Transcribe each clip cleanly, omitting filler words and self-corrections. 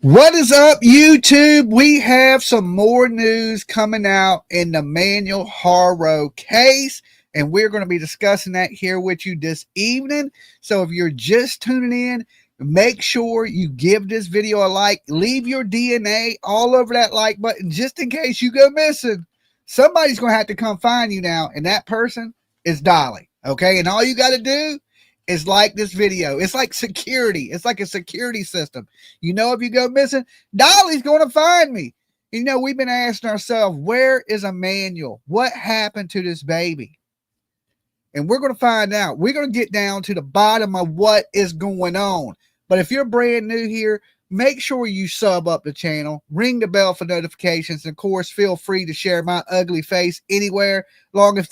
What is up, YouTube? We have some more news coming out in the Emmanuel Haro case, and we're going to be discussing that here with you this evening. So if you're just tuning in, make sure you give this video a like. Leave your DNA all over that like button just in case you go missing. Somebody's going to have to come find you now, and that person is Dolly. Okay, and all you got to do is like this video. It's like security. It's like a security system. You know, if you go missing, Dolly's going to find me. You know, we've been asking ourselves, where is Emmanuel? What happened to this baby? And we're going to find out. We're going to get down to the bottom of what is going on. But if you're brand new here, make sure you sub up the channel, ring the bell for notifications, and of course, feel free to share my ugly face anywhere, long as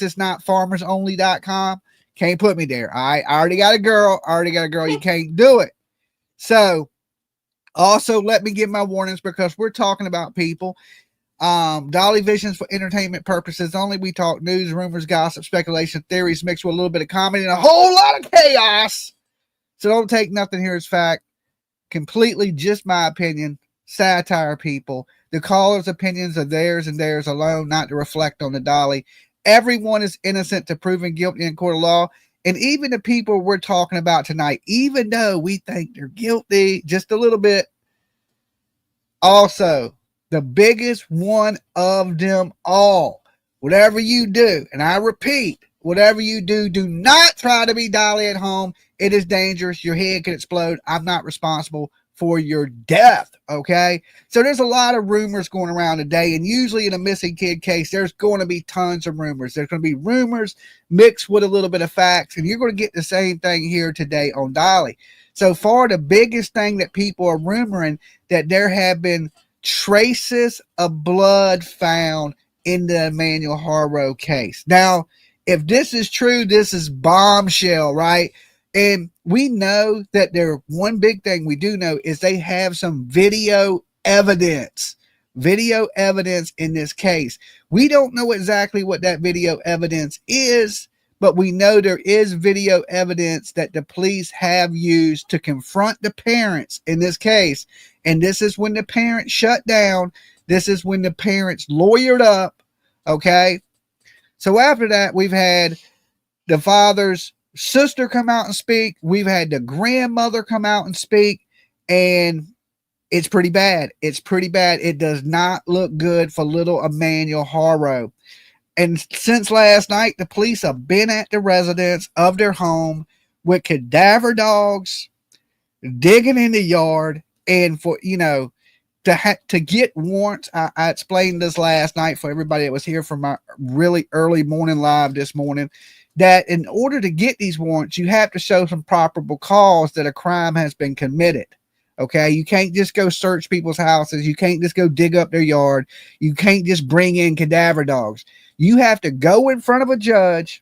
it's not farmersonly.com. Can't put me there. I already got a girl. You can't do it. So, also, let me give my warnings because we're talking about people. Dolly Visions for entertainment purposes only. We talk news, rumors, gossip, speculation, theories mixed with a little bit of comedy and a whole lot of chaos. So don't take nothing here as fact. Completely just my opinion. Satire, people. The callers' opinions are theirs and theirs alone, not to reflect on the Dolly. Everyone is innocent to proven guilty in court of law. And even the people we're talking about tonight, even though we think they're guilty just a little bit, also the biggest one of them all, whatever you do, and I repeat, whatever you do, do not try to be Dolly at home. It is dangerous. Your head can explode. I'm not responsible for your death, okay? So there's a lot of rumors going around today, and usually in a missing kid case, there's going to be tons of rumors. There's going to be rumors mixed with a little bit of facts, and you're going to get the same thing here today on Dolly. So far, the biggest thing that people are rumoring that there have been traces of blood found in the Emmanuel Haro case. Now, if this is true, this is bombshell, right? And we know that one big thing we do know is they have some video evidence in this case. We don't know exactly what that video evidence is, but we know there is video evidence that the police have used to confront the parents in this case. And this is when the parents shut down. This is when the parents lawyered up. Okay. So after that, we've had the father's sister come out and speak. We've had the grandmother come out and speak, and it's pretty bad. It's pretty bad. It does not look good for little Emmanuel Haro. And since last night, the police have been at the residence of their home with cadaver dogs, digging in the yard, and for, you know, to get warrants. I explained this last night for everybody that was here for my really early morning live this morning, that in order to get these warrants, you have to show some probable cause that a crime has been committed. Okay, you can't just go search people's houses. You can't just go dig up their yard. You can't just bring in cadaver dogs. You have to go in front of a judge,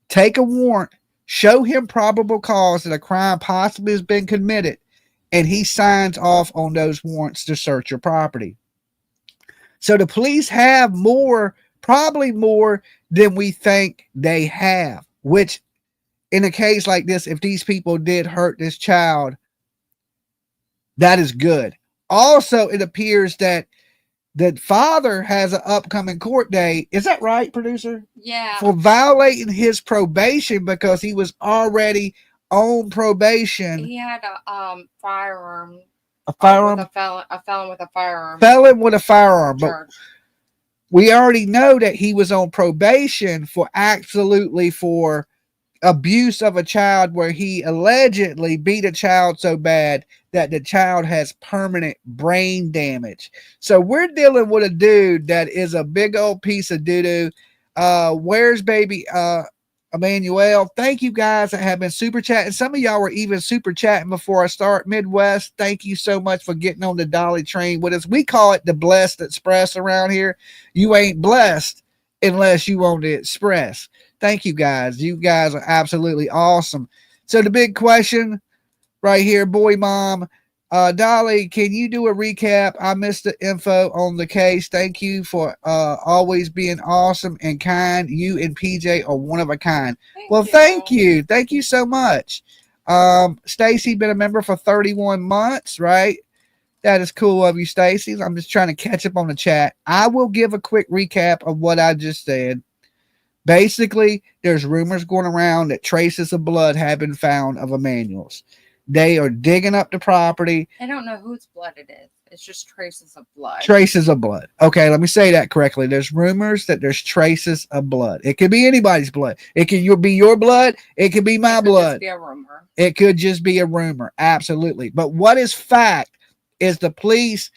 take a warrant, show him probable cause that a crime possibly has been committed, and he signs off on those warrants to search your property. So the police have more, probably more than we think they have, which in a case like this, if these people did hurt this child, that is good. Also, it appears that the father has an upcoming court date. Is that right, producer? Yeah. For violating his probation because he was already on probation. He had a firearm. A firearm? A felon with a firearm. Felon with a firearm. But we already know that he was on probation for abuse of a child, where he allegedly beat a child so bad that the child has permanent brain damage. So we're dealing with a dude that is a big old piece of doo-doo. Where's baby Emmanuel? Thank you guys that have been super chatting. Some of y'all were even super chatting before I start. Midwest, thank you so much for getting on the Dolly train with us. We call it the Blessed Express around here. You ain't blessed unless you on the express. Thank you guys. You guys are absolutely awesome. So the big question right here, boy mom, Dolly, can you do a recap? I missed the info on the case. Thank you for always being awesome and kind. You and PJ are one of a kind. Thank you. Thank you so much. Stacy been a member for 31 months, right? That is cool of you, Stacy. I'm just trying to catch up on the chat. I will give a quick recap of what I just said. Basically, there's rumors going around that traces of blood have been found of Emmanuel's. They are digging up the property. I don't know whose blood it is. It's just traces of blood. Traces of blood. Okay, let me say that correctly. There's rumors that there's traces of blood. It could be anybody's blood. It could be your blood. It could be my blood. It could just be a rumor. It could just be a rumor. Absolutely. But what is fact is the police,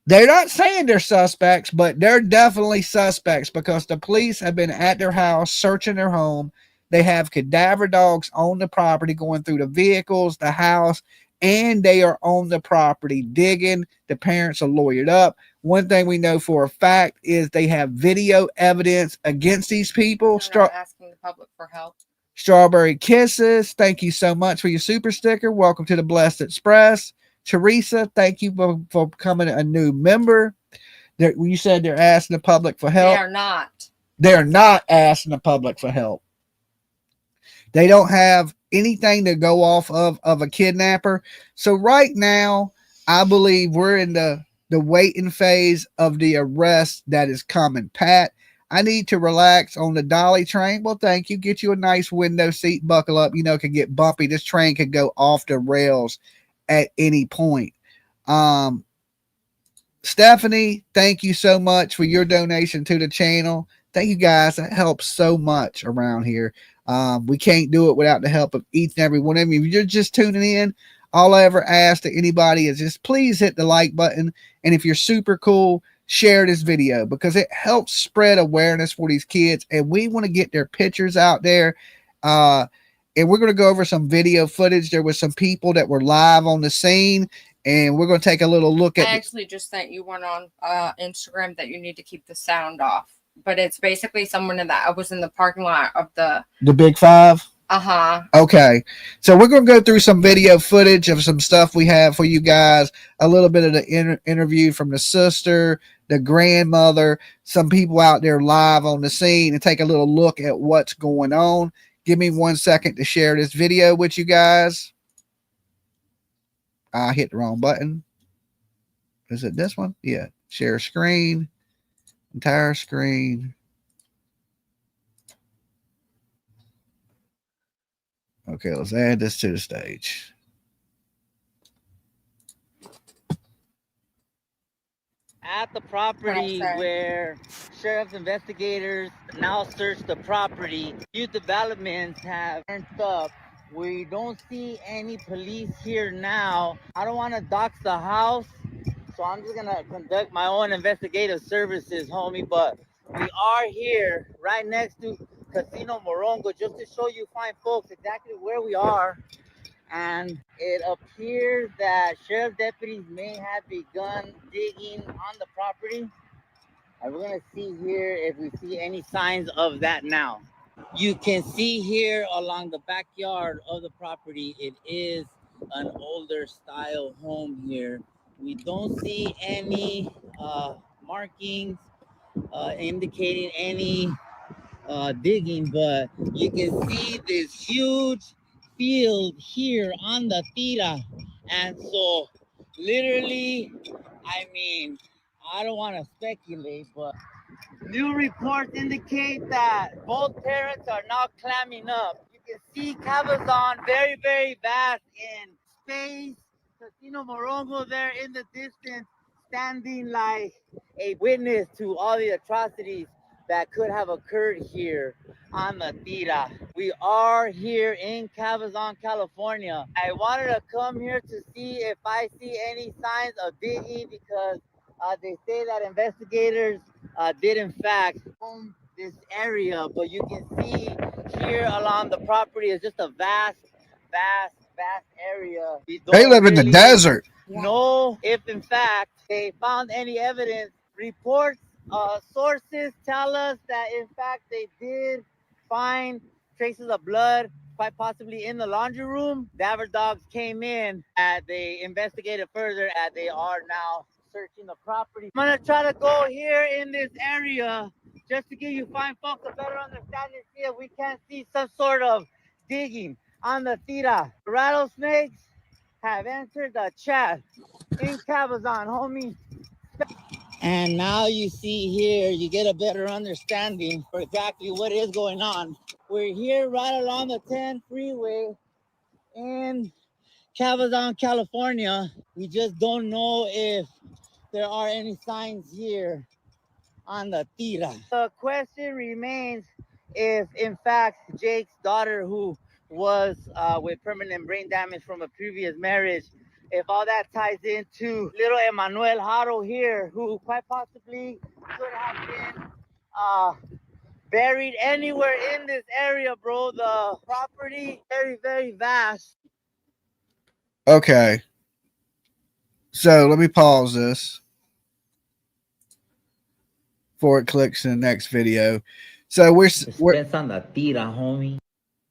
they're not saying they're suspects, but they're definitely suspects because the police have been at their house searching their home. They have cadaver dogs on the property going through the vehicles, the house, and they are on the property digging. The parents are lawyered up. One thing we know for a fact is they have video evidence against these people. They're not asking the public for help. Strawberry Kisses, thank you so much for your super sticker. Welcome to the Blessed Express. Teresa, thank you for becoming a new member. You said they're asking the public for help. They are not. They're not asking the public for help. They don't have anything to go off of a kidnapper. So right now, I believe we're in the waiting phase of the arrest that is coming. Pat, I need to relax on the dolly train. Well, thank you. Get you a nice window seat, buckle up. You know, it can get bumpy. This train could go off the rails at any point. Stephanie, thank you so much for your donation to the channel. Thank you guys. That helps so much around here. We can't do it without the help of each and every one of you. If you're just tuning in, all I ever ask to anybody is just please hit the like button. And if you're super cool, share this video because it helps spread awareness for these kids. And we want to get their pictures out there. And we're going to go over some video footage. There was some people that were live on the scene, and we're going to take a little look at. I actually just sent you one on Instagram that you need to keep the sound off. But it's basically someone that was in the parking lot of the Big Five. Uh-huh. Okay. So we're going to go through some video footage of some stuff we have for you guys. A little bit of the interview from the sister, the grandmother, some people out there live on the scene, and take a little look at what's going on. Give me 1 second to share this video with you guys. I hit the wrong button. Is it this one? Yeah. Share screen. Entire screen. Okay, let's add this to the stage. At the property where sheriff's investigators now search the property, youth developments have turned up. We don't see any police here now. I don't want to dox the house, so I'm just gonna conduct my own investigative services, homie. But we are here right next to Casino Morongo just to show you fine folks exactly where we are. And it appears that sheriff deputies may have begun digging on the property. And we're gonna see here if we see any signs of that now. You can see here along the backyard of the property, it is an older style home here. We don't see any markings indicating any digging, but you can see this huge field here on the tira. And so literally, I mean, I don't want to speculate, but new reports indicate that both parents are now climbing up. You can see Cabazon very, very vast in space. Casino Morongo there in the distance, standing like a witness to all the atrocities that could have occurred here on the tira. We are here in Cabazon, California. I wanted to come here to see if I see any signs of digging because they say that investigators did in fact comb this area, but you can see here along the property is just a vast area. They live in the desert. Know if in fact they found any evidence. Reports, sources tell us that in fact they did find traces of blood, quite possibly in the laundry room. Daver dogs came in and they investigated further and they are now searching the property. I'm gonna try to go here in this area just to give you fine folks a better understanding, see if we can see some sort of digging on the tira. Rattlesnakes have entered the chat. in Cabazon, homie. And now you see here, you get a better understanding for exactly what is going on. We're here right along the 10 freeway in Cabazon, California. We just don't know if there are any signs here on the tira. The question remains if, in fact, Jake's daughter, who was with permanent brain damage from a previous marriage, if all that ties into little Emmanuel Haro here, who quite possibly could have been buried anywhere in this area, bro. The property, very, very vast. Okay. So let me pause this before it clicks in the next video. So we're on the tira, homie.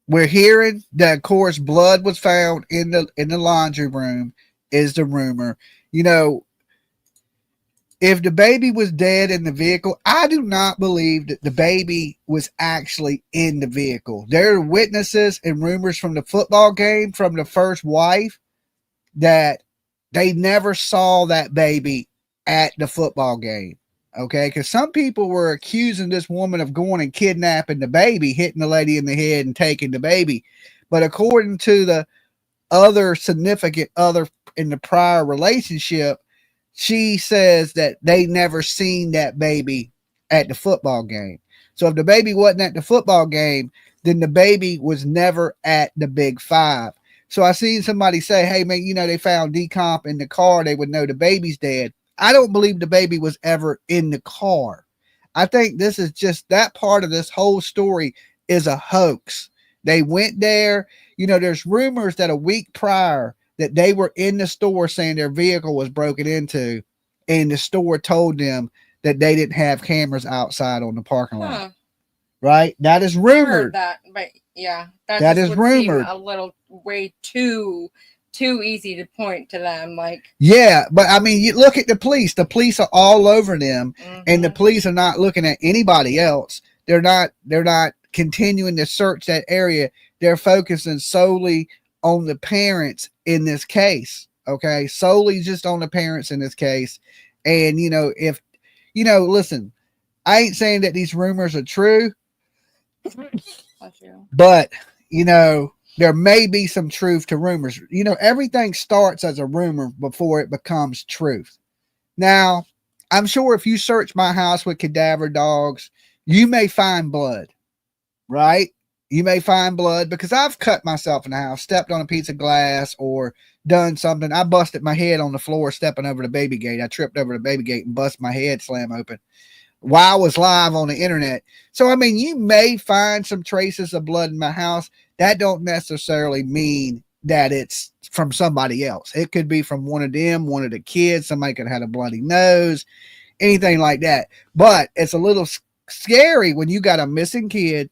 We're hearing that, of course, blood was found in the laundry room is the rumor. You know, if the baby was dead in the vehicle, I do not believe that the baby was actually in the vehicle. There are witnesses and rumors from the football game from the first wife that they never saw that baby at the football game. Okay, because some people were accusing this woman of going and kidnapping the baby, hitting the lady in the head and taking the baby. But according to the other significant other in the prior relationship, she says that they never seen that baby at the football game. So if the baby wasn't at the football game, then the baby was never at the Big Five. So I seen somebody say, hey, man, you know, they found decomp in the car. They would know the baby's dead. I don't believe the baby was ever in the car. I think this is just that part of this whole story is a hoax. They went there. You know, there's rumors that a week prior that they were in the store saying their vehicle was broken into, and the store told them that they didn't have cameras outside on the parking lot. Right? That is rumored. That, but yeah, that is rumored. A little way too easy to point to them, like, yeah, but I mean, you look at the police are all over them, and the police are not looking at anybody else. They're not continuing to search that area. They're focusing solely on the parents in this case. Okay, solely just on the parents in this case. And you know, if you know, listen, I ain't saying that these rumors are true, but you know, there may be some truth to rumors. You know, everything starts as a rumor before it becomes truth. Now, I'm sure if you search my house with cadaver dogs, you may find blood, right? You may find blood because I've cut myself in the house, stepped on a piece of glass, or done something. I busted my head on the floor stepping over the baby gate. I tripped over the baby gate and bust my head slam open while I was live on the internet. So, I mean, you may find some traces of blood in my house. That don't necessarily mean that it's from somebody else. It could be from one of them, one of the kids. Somebody could have had a bloody nose, anything like that. But it's a little scary when you got a missing kid,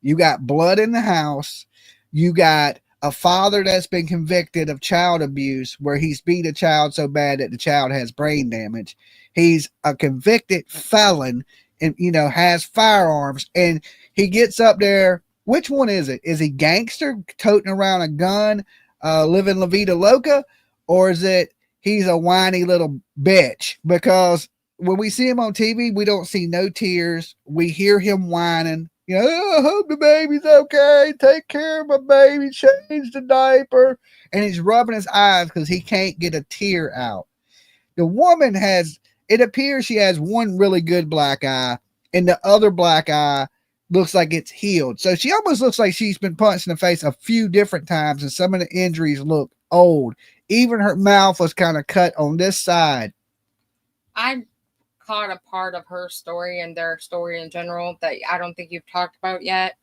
you got blood in the house, you got a father that's been convicted of child abuse where he's beat a child so bad that the child has brain damage. He's a convicted felon and, you know, has firearms, and he gets up there. Which one is it? Is he gangster toting around a gun, living La Vida Loca? Or is it he's a whiny little bitch? Because when we see him on TV, we don't see no tears. We hear him whining. You know, oh, I hope the baby's okay. Take care of my baby. Change the diaper. And he's rubbing his eyes because he can't get a tear out. The woman has, it appears she has one really good black eye, and the other black eye looks like it's healed. So she almost looks like she's been punched in the face a few different times, and some of the injuries look old. Even her mouth was kind of cut on this side. I caught a part of her story and their story in general that I don't think you've talked about yet.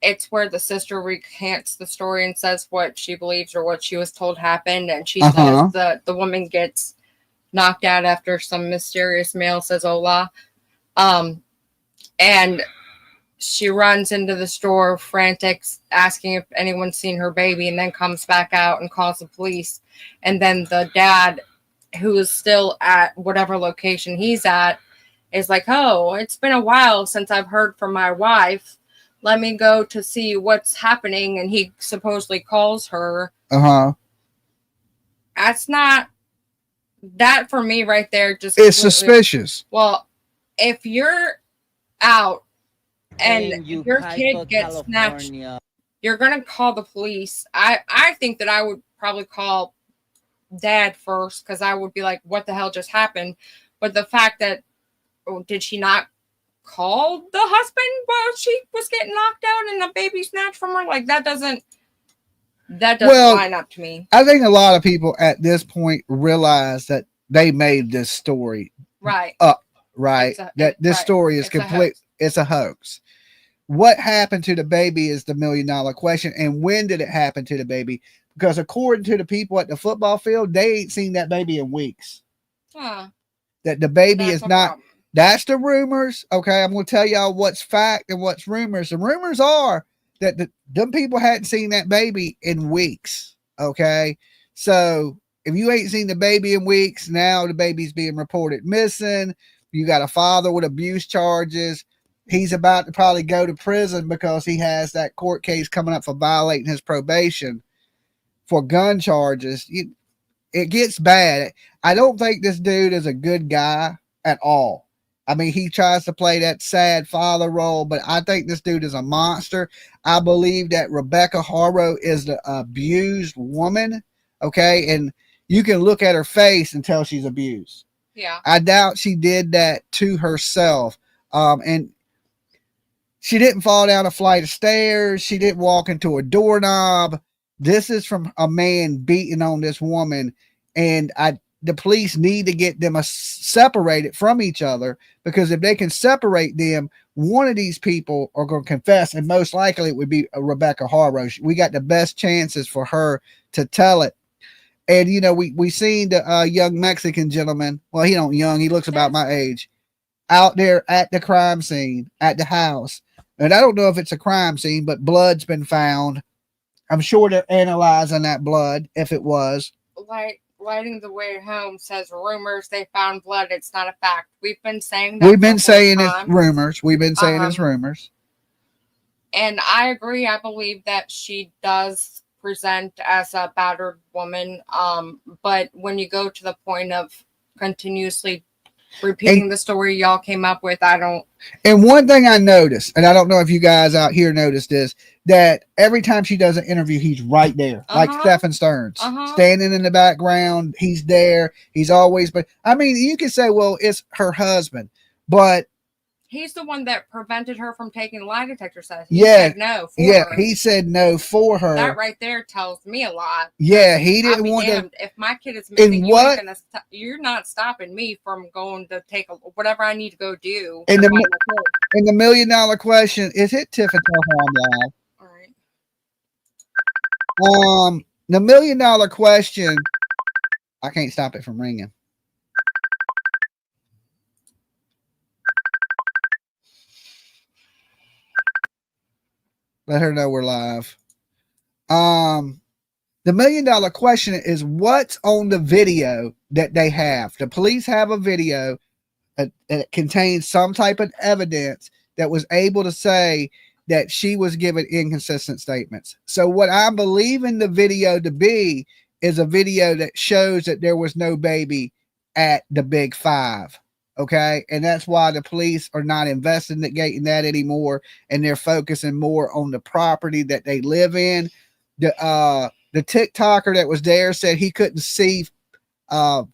It's where the sister recants the story and says what she believes or what she was told happened, and she says the woman gets knocked out after some mysterious male says hola. And she runs into the store frantic, asking if anyone's seen her baby, and then comes back out and calls the police. And then the dad, who is still at whatever location he's at, is like, oh, it's been a while since I've heard from my wife. Let me go to see what's happening. And he supposedly calls her That's not that for me right there. Just it's suspicious. Well, if you're out and In your kid gets snatched, California. you're gonna call the police. I think that I would probably call dad first because I would be like, what the hell just happened? But the fact that did she not call the husband while she was getting knocked out and the baby snatched from her? Like that doesn't line up to me. I think a lot of people at this point realize that they made this story up, right? That this story is complete. It's a hoax. What happened to the baby is the $1 million question. And when did it happen to the baby? Because according to the people at the football field, they ain't seen that baby in weeks. Huh. That the baby is not. Problem. That's the rumors. Okay, I'm going to tell y'all what's fact and what's rumors. The rumors are that them people hadn't seen that baby in weeks. Okay, so if you ain't seen the baby in weeks, now the baby's being reported missing. You got a father with abuse charges. He's about to probably go to prison because he has that court case coming up for violating his probation for gun charges. It gets bad. I don't think this dude is a good guy at all. I mean, he tries to play that sad father role, but I think this dude is a monster. I believe that Rebecca Haro is the abused woman, okay? And you can look at her face and tell she's abused. Yeah. I doubt she did that to herself. And she didn't fall down a flight of stairs. She didn't walk into a doorknob. This is from a man beating on this woman. And the police need to get them separated from each other, because if they can separate them, one of these people are going to confess, and most likely it would be Rebecca Haro. We got the best chances for her to tell it. And, you know, we seen the young Mexican gentleman. Well, he don't young. He looks about my age. Out there at the crime scene, at the house. And I don't know if it's a crime scene, but blood's been found. I'm sure they're analyzing that blood if it was. Lighting the way home says rumors. They found blood. It's not a fact. We've been saying that. We've been saying it's rumors. We've been saying it's rumors. And I agree. I believe that she does present as a battered woman. But when you go to the point of continuously repeating the story y'all came up with, I don't. And one thing I noticed, and I don't know if you guys out here noticed this, that every time she does an interview, he's right there, like Stephen Stearns, standing in the background. He's there. He's always, but I mean, you can say, well, it's her husband, but he's the one that prevented her from taking the lie detector test. He said no for her. He said no for her. That right there tells me a lot. Yeah, he didn't want to. If my kid is missing, you're not stopping me from going to take whatever I need to go do. And the $1 million question is it Tiff and tell her I'm live. All right. The $1 million question. I can't stop it from ringing. Let her know we're live. The $1 million question is what's on the video that they have. The police have a video that contains some type of evidence that was able to say that she was given inconsistent statements. So what I believe in the video to be is a video that shows that there was no baby at the Big Five. Okay. And that's why the police are not investigating that anymore. And they're focusing more on the property that they live in. The TikToker that was there said he couldn't see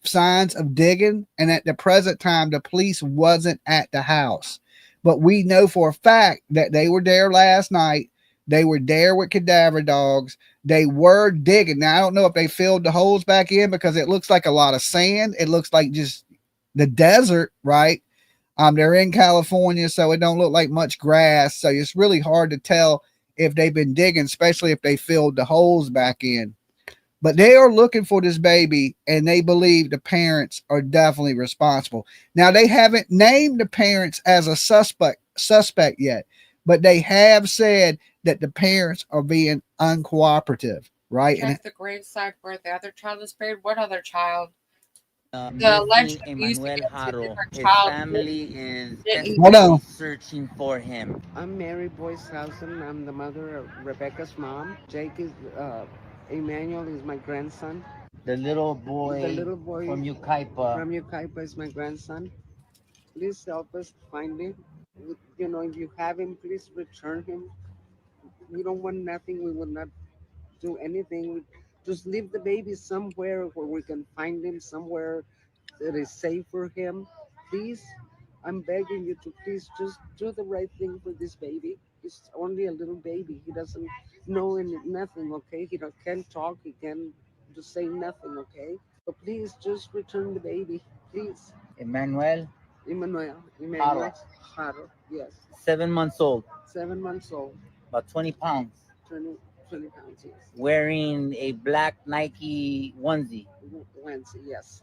signs of digging. And at the present time, the police wasn't at the house. But we know for a fact that they were there last night. They were there with cadaver dogs. They were digging. Now, I don't know if they filled the holes back in because it looks like a lot of sand. It looks like just the desert, right? They're in California, so it don't look like much grass. So it's really hard to tell if they've been digging, especially if they filled the holes back in. But they are looking for this baby, and they believe the parents are definitely responsible. Now, they haven't named the parents as a suspect yet, but they have said that the parents are being uncooperative, right? Check the gravesite where the other child is buried. What other child? The alleged Emmanuel Haro. His family is searching for him. I'm Mary Boyshausen. I'm the mother of Rebecca's mom. Jake is Emmanuel is my grandson. The little boy, The little boy from Yucaipa. from Yucaipa is my grandson. Please help us find him. You know, if you have him, please return him. We don't want nothing. We will not do anything. We just leave the baby somewhere where we can find him, somewhere that is safe for him. Please, I'm begging you to please just do the right thing for this baby. He's only a little baby. He doesn't know nothing, okay? He can't talk. He can just say nothing, okay? So please just return the baby, please. Emmanuel Emmanuel Haro, yes. 7 months old, 7 months old, about 20 pounds, 20, 20 pounds, yes. wearing a black Nike onesie. Wednesday, yes.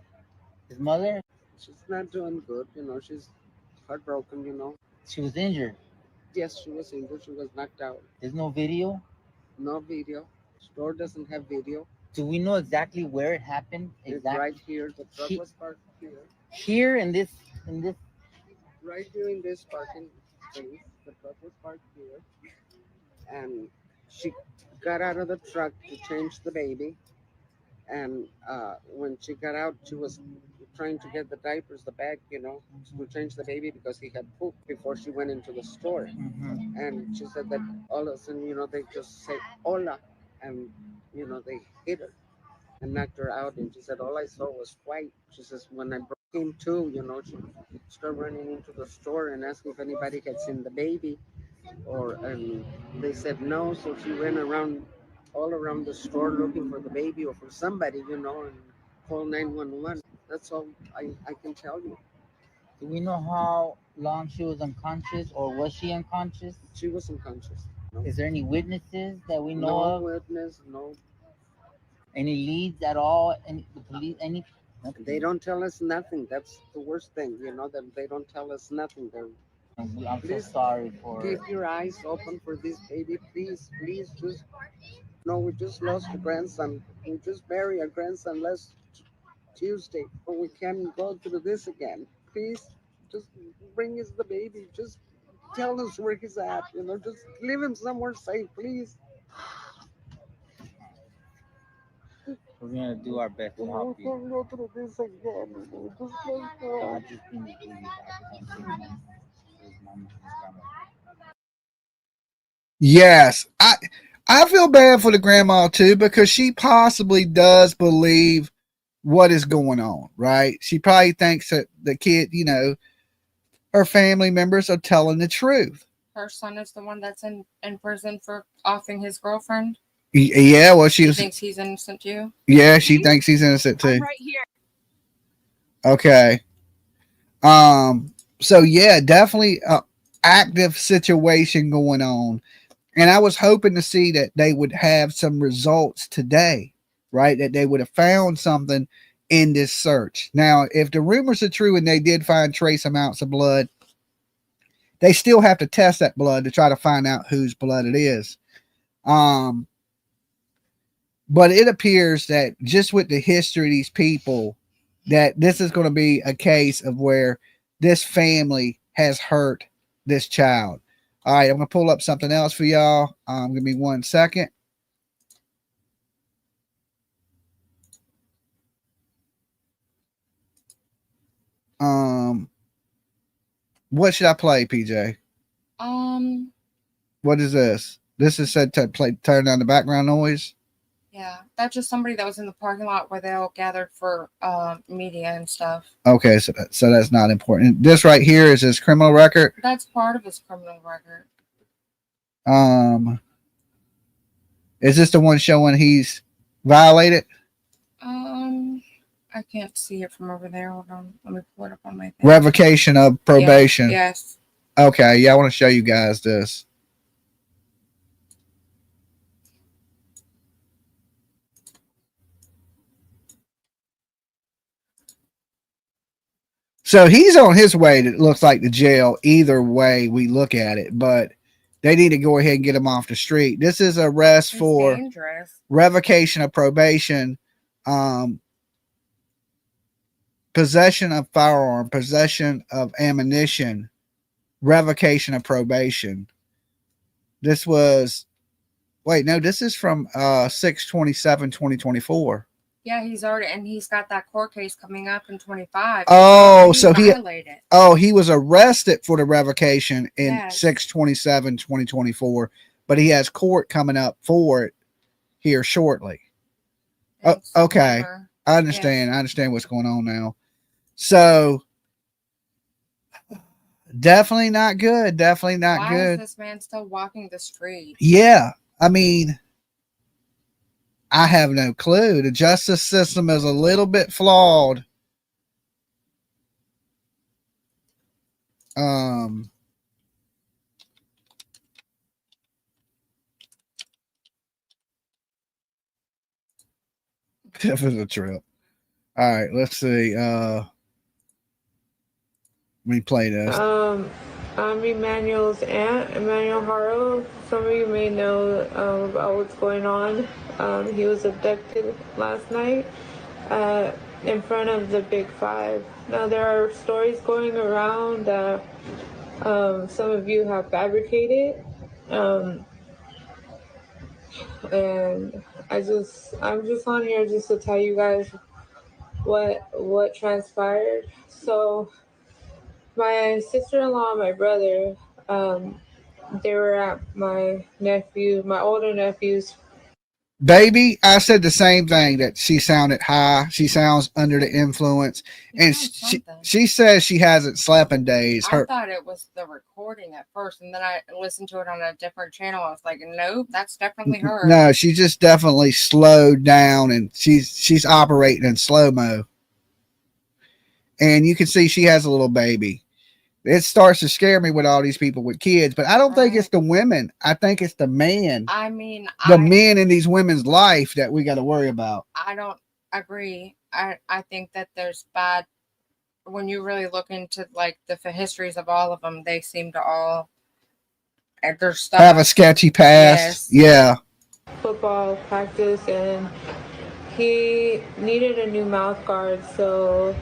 His mother, She's not doing good, you know. She's heartbroken, you know. she was injured. Yes, she was injured. She was knocked out. There's no video. No video. Store doesn't have video. Do we know exactly where it happened? It's Exactly. right here. The truck He- was parked here. Here in this. Right here in this parking space. The truck was parked here. And she got out of the truck to change the baby. And when she got out, she was trying to get the diapers, the bag, you know, to change the baby because he had pooped before she went into the store. Mhm. And she said that all of a sudden, you know, they just say hola, and you know they hit her and knocked her out. And she said all I saw was white. She says when I came to, you know, she started running into the store and asked if anybody had seen the baby, or and they said no. So she ran around all around the store looking for the baby or for somebody, you know, and called 911. That's all I can tell you. Do we know how long she was unconscious, or was she unconscious? She was unconscious. No, Is there any witnesses that we know no of? witness, no. Any leads at all? Any the police? Any? They don't tell us nothing. That's the worst thing, you know, that they don't tell us nothing. They're, I'm so please sorry for. keep your eyes open for this baby. Please, please, just no. We just lost a grandson. We just buried a grandson last Tuesday, but we can't go through this again. Please, just bring us the baby. Just tell us where he's at. You know, just leave him somewhere safe, please. We're gonna do our best You to know, help we you. can't go through this again. We just let's go. God just bring the baby back home safe. His mama, his grandma. Yes, I feel bad for the grandma too because she possibly does believe what is going on, right? She probably thinks that the kid, you know, her family members are telling the truth. Her son is the one that's in prison for offing his girlfriend. Yeah, well, she She was. thinks he's innocent too. Yeah, she thinks he's innocent too. I'm right here. Okay. So yeah, definitely a active situation going on. And I was hoping to see that they would have some results today, right? That they would have found something in this search. Now, if the rumors are true and they did find trace amounts of blood, they still have to test that blood to try to find out whose blood it is. But it appears that just with the history of these people, that this is going to be a case of where this family has hurt this child. All right, I'm going to pull up something else for y'all. Give me 1 second. What should I play, PJ? What is this? This is said to play, turn down the background noise. Yeah, that's just somebody that was in the parking lot where they all gathered for media and stuff. Okay, so that's not important. This right here is his criminal record. That's part of his criminal record. Is this the one showing he's violated? I can't see it from over there. Hold on, let me pull it up on my thing. Revocation of probation. Yes. Okay, yeah, I want to show you guys this. So he's on his way. It looks like the jail. Either way we look at it, but they need to go ahead and get him off the street. This is arrest He's for dangerous. revocation of probation, possession of firearm, possession of ammunition, revocation of probation. This was, wait, no, this is from 6/27/2024. Yeah, he's got that court case coming up in 25. Oh, He so violated. he was arrested for the revocation in Yes. 6/27/2024, but he has court coming up for it here shortly. In Okay. September. I understand. Yes. I understand what's going on now. So definitely not good. Definitely not Why good. is this man still walking the street? Yeah. I mean, I have no clue. The justice system is a little bit flawed. It was a trip. All right, let's see. Let me play this. I'm Emmanuel's aunt, Emmanuel Haro. Some of you may know about what's going on. He was abducted last night in front of the Big Five. Now, there are stories going around that some of you have fabricated. And I'm just on here just to tell you guys what transpired. So my sister-in-law and my brother, they were at my older nephew's. Baby, I said the same thing, that she sounded high. She sounds under the influence. And she says she hasn't slept in days. I thought it was the recording at first, and then I listened to it on a different channel. I was like, nope, that's definitely her. No, she just definitely slowed down, and she's operating in slow-mo. And you can see she has a little baby. It starts to scare me with all these people with kids, but I don't think it's the women. I think it's the man. I mean, the men in these women's life that we got to worry about. I don't agree. I think that there's bad, when you really look into like the histories of all of them, they seem to all there's stuff have a sketchy past. Yes. Yeah. Football practice, and he needed a new mouth guard, so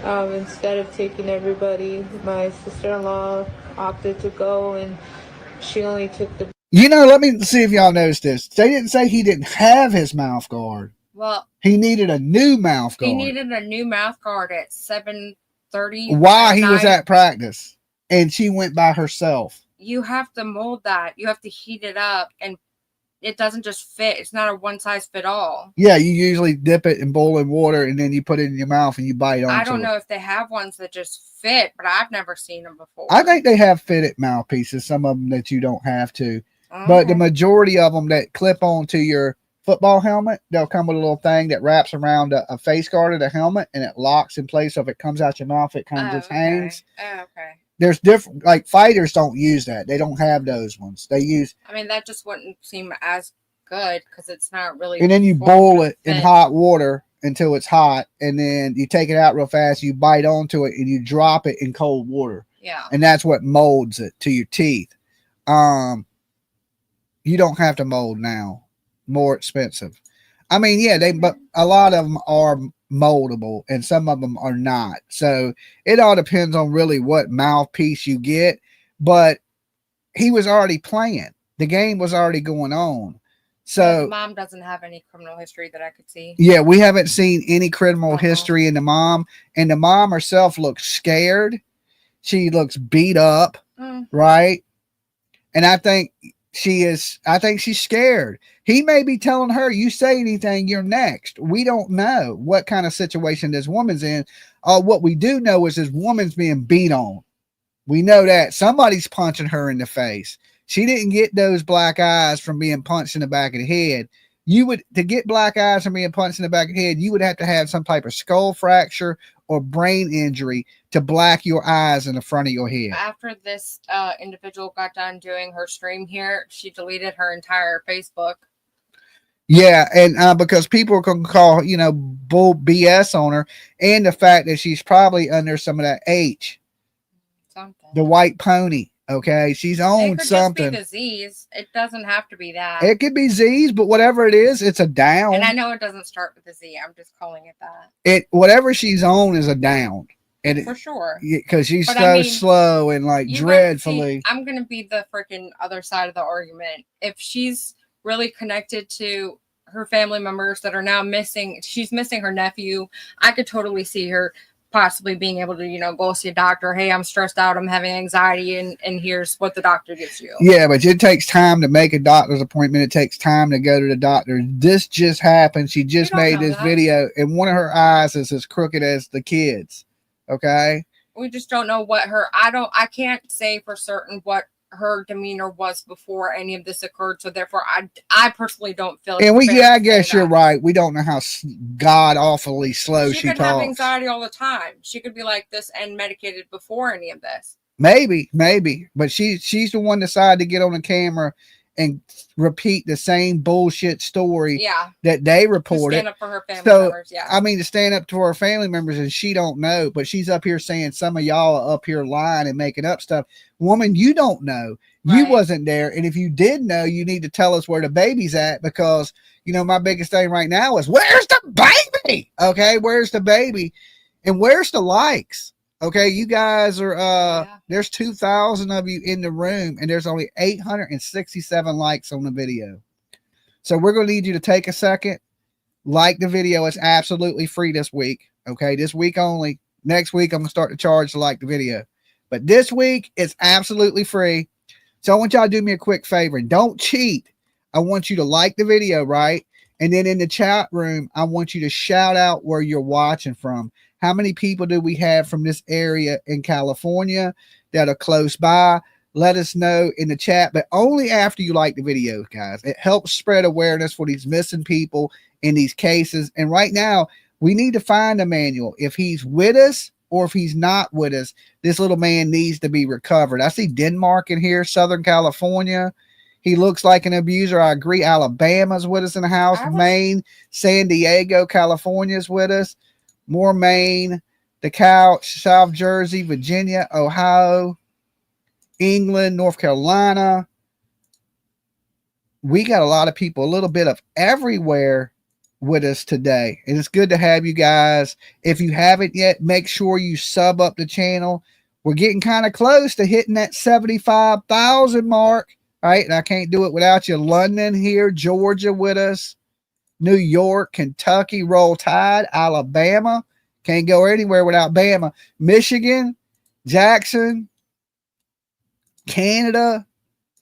instead of taking everybody, my sister-in-law opted to go, and she only took the. Let me see if y'all noticed this. They didn't say he didn't have his mouth guard. Well, he needed a new mouth guard. He needed a new mouth guard at 7:30. While he was at practice, and she went by herself. You have to mold that. You have to heat it up, and it doesn't just fit. It's not a one size fit all. Yeah, you usually dip it in boiling water, and then you put it in your mouth and you bite onto it. I don't know if they have ones that just fit, but I've never seen them before. I think they have fitted mouthpieces, some of them that you don't have to. But the majority of them that clip onto your football helmet, they'll come with a little thing that wraps around a face guard of the helmet, and it locks in place. So if it comes out your mouth, it kind of just hangs. Oh, okay. There's different, like fighters don't use that. They don't have those ones. They use. I mean, that just wouldn't seem as good because it's not really. And then you boil it in hot water until it's hot, and then you take it out real fast. You bite onto it, and you drop it in cold water. Yeah. And that's what molds it to your teeth. You don't have to mold now. More expensive. I mean, yeah, but a lot of them are moldable and some of them are not. So it all depends on really what mouthpiece you get. But he was already playing. The game was already going on. So mom doesn't have any criminal history that I could see. Yeah, we haven't seen any criminal history in the mom. And the mom herself looks scared. She looks beat up, right? And I think she's scared. He may be telling her, you say anything, you're next. We don't know what kind of situation this woman's in. What we do know is this woman's being beat on. We know that somebody's punching her in the face. She didn't get those black eyes from being punched in the back of the head. To get black eyes from being punched in the back of the head, you would have to have some type of skull fracture or brain injury to black your eyes in the front of your head. After this individual got done doing her stream here, she deleted her entire Facebook. Yeah, and because people can call, bull BS on her, and the fact that she's probably under some of that H. Something. The white pony. Okay, she's on something. It could just be disease. It doesn't have to be that. It could be Z's, but whatever it is, it's a down. And I know it doesn't start with a Z. I'm just calling it that. Whatever she's on is a down. And for sure. Because she's slow and dreadfully. I'm going to be the freaking other side of the argument. If she's really connected to her family members that are now missing. She's missing her nephew. I could totally see her possibly being able to, go see a doctor. Hey, I'm stressed out. I'm having anxiety, and here's what the doctor gives you. Yeah, but it takes time to make a doctor's appointment. It takes time to go to the doctor. This just happened. She just made this video, and one of her eyes is as crooked as the kid's. Okay. We just don't know what I can't say for certain what her demeanor was before any of this occurred. So therefore, I personally don't feel. And I guess you're right. We don't know how god awfully slow she talks. She could have anxiety all the time. She could be like this and medicated before any of this. Maybe, but she's the one decided to get on the camera and repeat the same bullshit story that they reported. To stand up for her family members, I mean, to stand up to her family members, and she don't know, but she's up here saying some of y'all are up here lying and making up stuff. Woman, you don't know. Right. You wasn't there. And if you did know, you need to tell us where the baby's at, because, my biggest thing right now is, where's the baby? Okay, where's the baby? And where's the likes? Okay, you guys are, there's 2,000 of you in the room, and there's only 867 likes on the video. So we're going to need you to take a second, like the video. It's absolutely free this week. Okay, this week only. Next week, I'm going to start to charge to like the video. But this week, it's absolutely free. So I want y'all to do me a quick favor, and don't cheat. I want you to like the video, right? And then in the chat room, I want you to shout out where you're watching from. How many people do we have from this area in California that are close by? Let us know in the chat, but only after you like the video, guys. It helps spread awareness for these missing people in these cases. And right now, we need to find Emmanuel. If he's with us or if he's not with us, this little man needs to be recovered. I see Denmark in here, Southern California. He looks like an abuser. I agree. Alabama's with us in the house. Maine, San Diego, California's with us. More Maine, the couch, South Jersey, Virginia, Ohio, England, North Carolina. We got a lot of people, a little bit of everywhere with us today. And it's good to have you guys. If you haven't yet, make sure you sub up the channel. We're getting kind of close to hitting that 75,000 mark. All right. And I can't do it without you. London here, Georgia with us. New York, Kentucky, Roll Tide, Alabama. Can't go anywhere without Bama. Michigan, Jackson, Canada,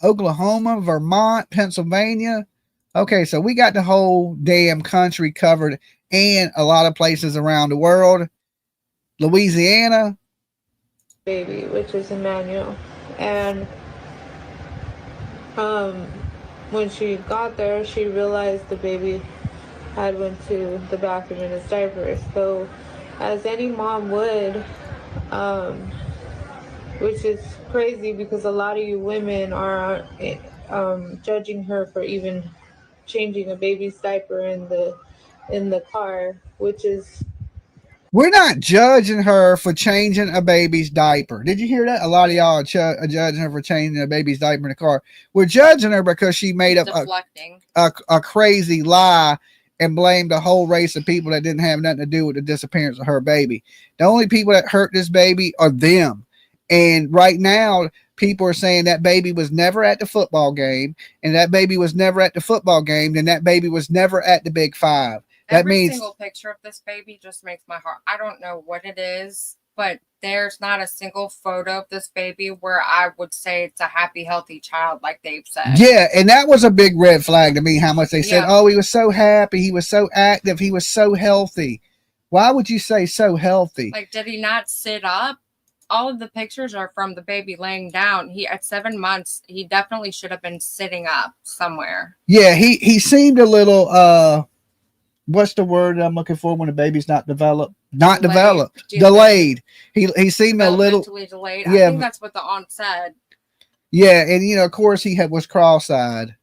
Oklahoma, Vermont, Pennsylvania. Okay, so we got the whole damn country covered, and a lot of places around the world. Louisiana. Baby, which is Emmanuel. And when she got there, she realized the baby had went to the bathroom in his diaper. So as any mom would, which is crazy because a lot of you women are judging her for even changing a baby's diaper in the car, which is, we're not judging her for changing a baby's diaper. Did you hear that? A lot of y'all are judging her for changing a baby's diaper in the car. We're judging her because she made up a crazy lie and blamed a whole race of people that didn't have nothing to do with the disappearance of her baby. The only people that hurt this baby are them. And right now, people are saying that baby was never at the football game, and that baby was never at the football game, and that baby was never at the Big Five. Every single picture of this baby just makes my heart. I don't know what it is, but there's not a single photo of this baby where I would say it's a happy, healthy child, like they've said. Yeah, and that was a big red flag to me, how much they said, oh, he was so happy, he was so active, he was so healthy. Why would you say so healthy? Like, did he not sit up? All of the pictures are from the baby laying down. He, at 7 months, he definitely should have been sitting up somewhere. Yeah, he seemed a little, what's the word I'm looking for when a baby's not developed? Not developed. Delayed. He seemed a little delayed. Yeah, I think that's what the aunt said. Yeah, and of course he was cross-eyed.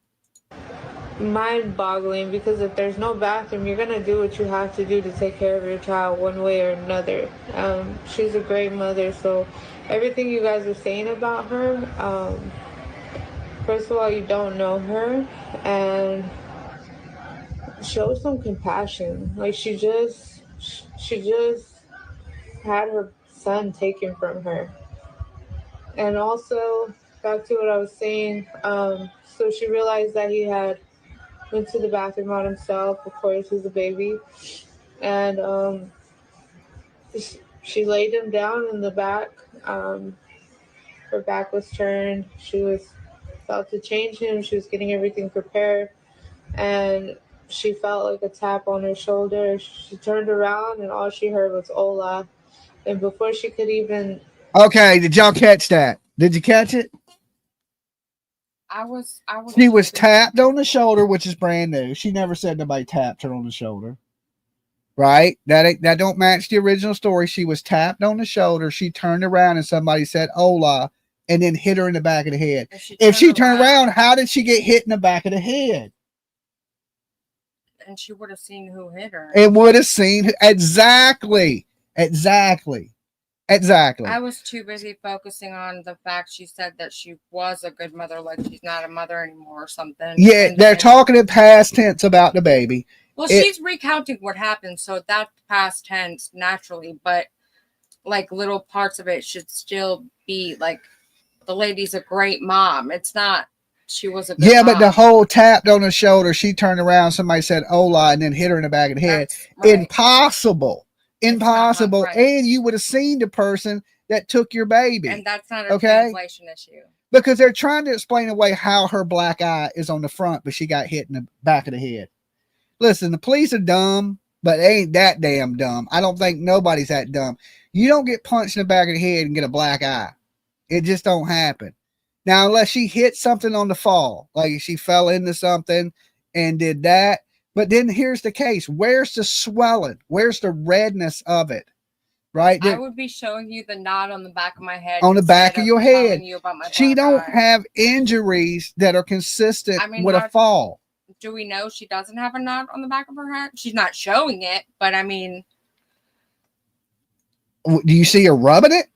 Mind-boggling, because if there's no bathroom, you're gonna do what you have to do to take care of your child one way or another. She's a great mother, so everything you guys are saying about her, first of all, you don't know her, and show some compassion. Like, she just had her son taken from her. And also, back to what I was saying, so she realized that he had went to the bathroom on himself. Of course, he's a baby. And she laid him down in the back. Her back was turned. She was about to change him. She was getting everything prepared. And she felt like a tap on her shoulder. She turned around and all she heard was "Hola." And before she could even... Okay, did y'all catch that? Did you catch it? I was. She was tapped on the shoulder, which is brand new. She never said nobody tapped her on the shoulder. Right? That don't match the original story. She was tapped on the shoulder. She turned around and somebody said "Hola," and then hit her in the back of the head. If she turned around, how did she get hit in the back of the head? And she would have seen who hit her. It would have seen exactly. I was too busy focusing on the fact she said that she was a good mother, like she's not a mother anymore or something. Yeah, they're talking in past tense about the baby. Well, she's recounting what happened, so that's past tense naturally, but like little parts of it should still be like the lady's a great mom. It's not she was a good mom. But the whole tapped on the shoulder, she turned around, somebody said "Hola," and then hit her in the back of the head. Right. Impossible. Right. And you would have seen the person that took your baby. And that's not a translation issue. Because they're trying to explain away how her black eye is on the front, but she got hit in the back of the head. Listen, the police are dumb, but they ain't that damn dumb. I don't think nobody's that dumb. You don't get punched in the back of the head and get a black eye. It just don't happen. Now, unless she hit something on the fall, like she fell into something and did that. But then here's the case. Where's the swelling? Where's the redness of it? Right? I would be showing you the knot on the back of my head. On the back of your head. She don't have injuries that are consistent with a fall. Do we know she doesn't have a knot on the back of her head? She's not showing it, but I mean. Do you see her rubbing it?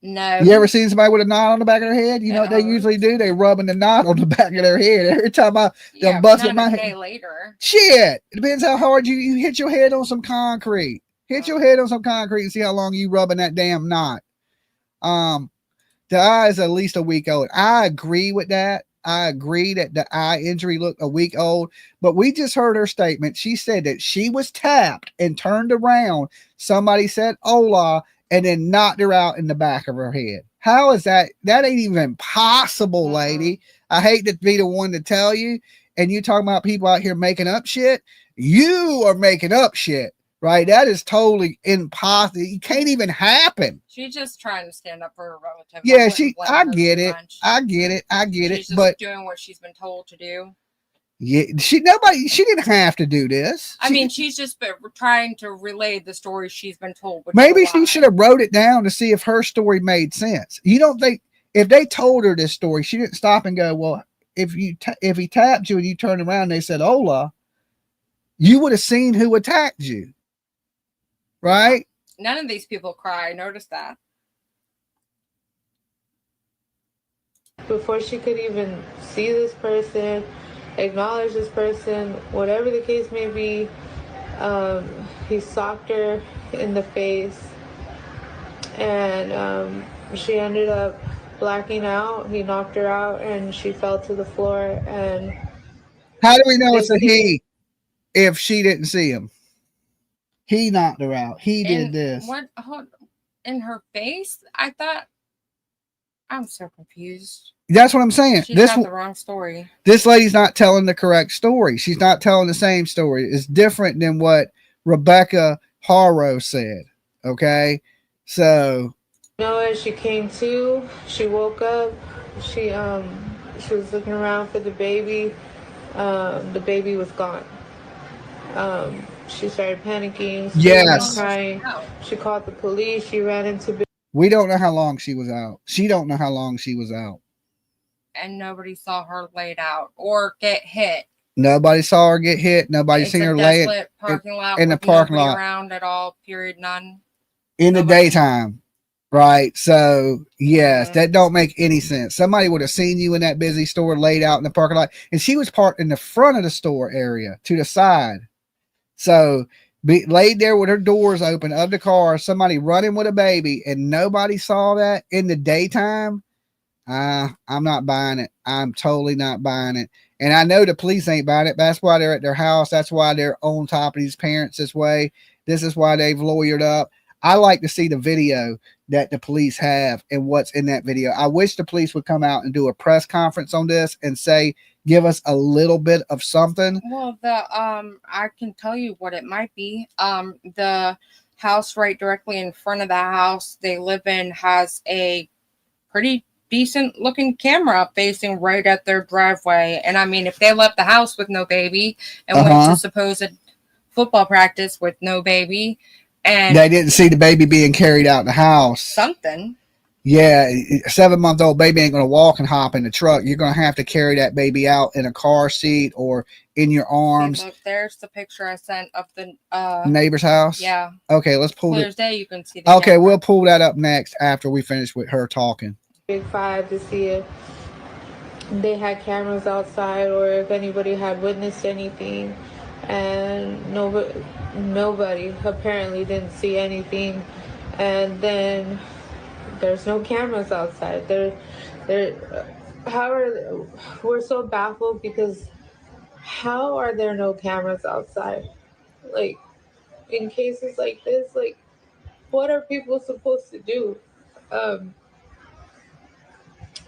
No. You ever seen somebody with a knot on the back of their head? You know what they usually do? They rubbing the knot on the back of their head. Every time I bust at my head. Later. Shit. It depends how hard you hit your head on some concrete. Hit your head on some concrete and see how long you rubbing that damn knot. The eye is at least a week old. I agree with that. I agree that the eye injury looked a week old, but we just heard her statement. She said that she was tapped and turned around. Somebody said "Hola," and then knocked her out in the back of her head. How is that? That ain't even possible, lady. I hate to be the one to tell you. And you talking about people out here making up shit. You are making up shit, right? That is totally impossible. It can't even happen. She's just trying to stand up for her relative. Yeah, I get it. I get it. She's just doing what she's been told to do. Yeah, she didn't have to do this. I mean, she's just been trying to relay the story she's been told. Maybe she should have wrote it down to see if her story made sense. You don't think if they told her this story, she didn't stop and go, well, if he tapped you and you turned around and they said "Hola," you would have seen who attacked you, right? None of these people cry. Notice that. Before she could even see this person, acknowledge this person, whatever the case may be, he socked her in the face, and she ended up blacking out. He knocked her out and she fell to the floor. And how do we know it's a he if she didn't see him? He knocked her out. He did this. What in her face? I thought. I'm so confused. That's what I'm saying. She's got the wrong story. This lady's not telling the correct story. She's not telling the same story. It's different than what Emmanuel Haro said. Okay, so. As she came to, she woke up. She was looking around for the baby. The baby was gone. She started panicking. Yes. Crying. She called the police. She ran into. We don't know how long she was out. She don't know how long she was out. And nobody saw her laid out or get hit. Nobody saw her get hit. Nobody seen her lay in the parking lot around at all. Period. None. In the daytime, right? So yes, that don't make any sense. Somebody would have seen you in that busy store laid out in the parking lot, and she was parked in the front of the store area to the side. So laid there with her doors open of the car, somebody running with a baby, and nobody saw that in the daytime. I'm not buying it. I'm totally not buying it. And I know the police ain't buying it. That's why they're at their house. That's why they're on top of these parents this way. This is why they've lawyered up. I like to see the video that the police have and what's in that video. I wish the police would come out and do a press conference on this and say, give us a little bit of something. Well, I can tell you what it might be. The house right directly in front of the house they live in has a pretty decent looking camera facing right at their driveway. And I mean, if they left the house with no baby and went to supposed football practice with no baby, and they didn't see the baby being carried out the house, something. Yeah, a 7-month-old baby ain't going to walk and hop in the truck. You're going to have to carry that baby out in a car seat or in your arms. See, look, there's the picture I sent of the neighbor's house. Yeah. Okay, let's pull it. Thursday, you can see. Okay, we'll pull that up next after we finish with her talking. Big Five to see if they had cameras outside or if anybody had witnessed anything, and nobody apparently didn't see anything. And then there's no cameras outside. We're so baffled because how are there no cameras outside? Like, in cases like this, like, what are people supposed to do?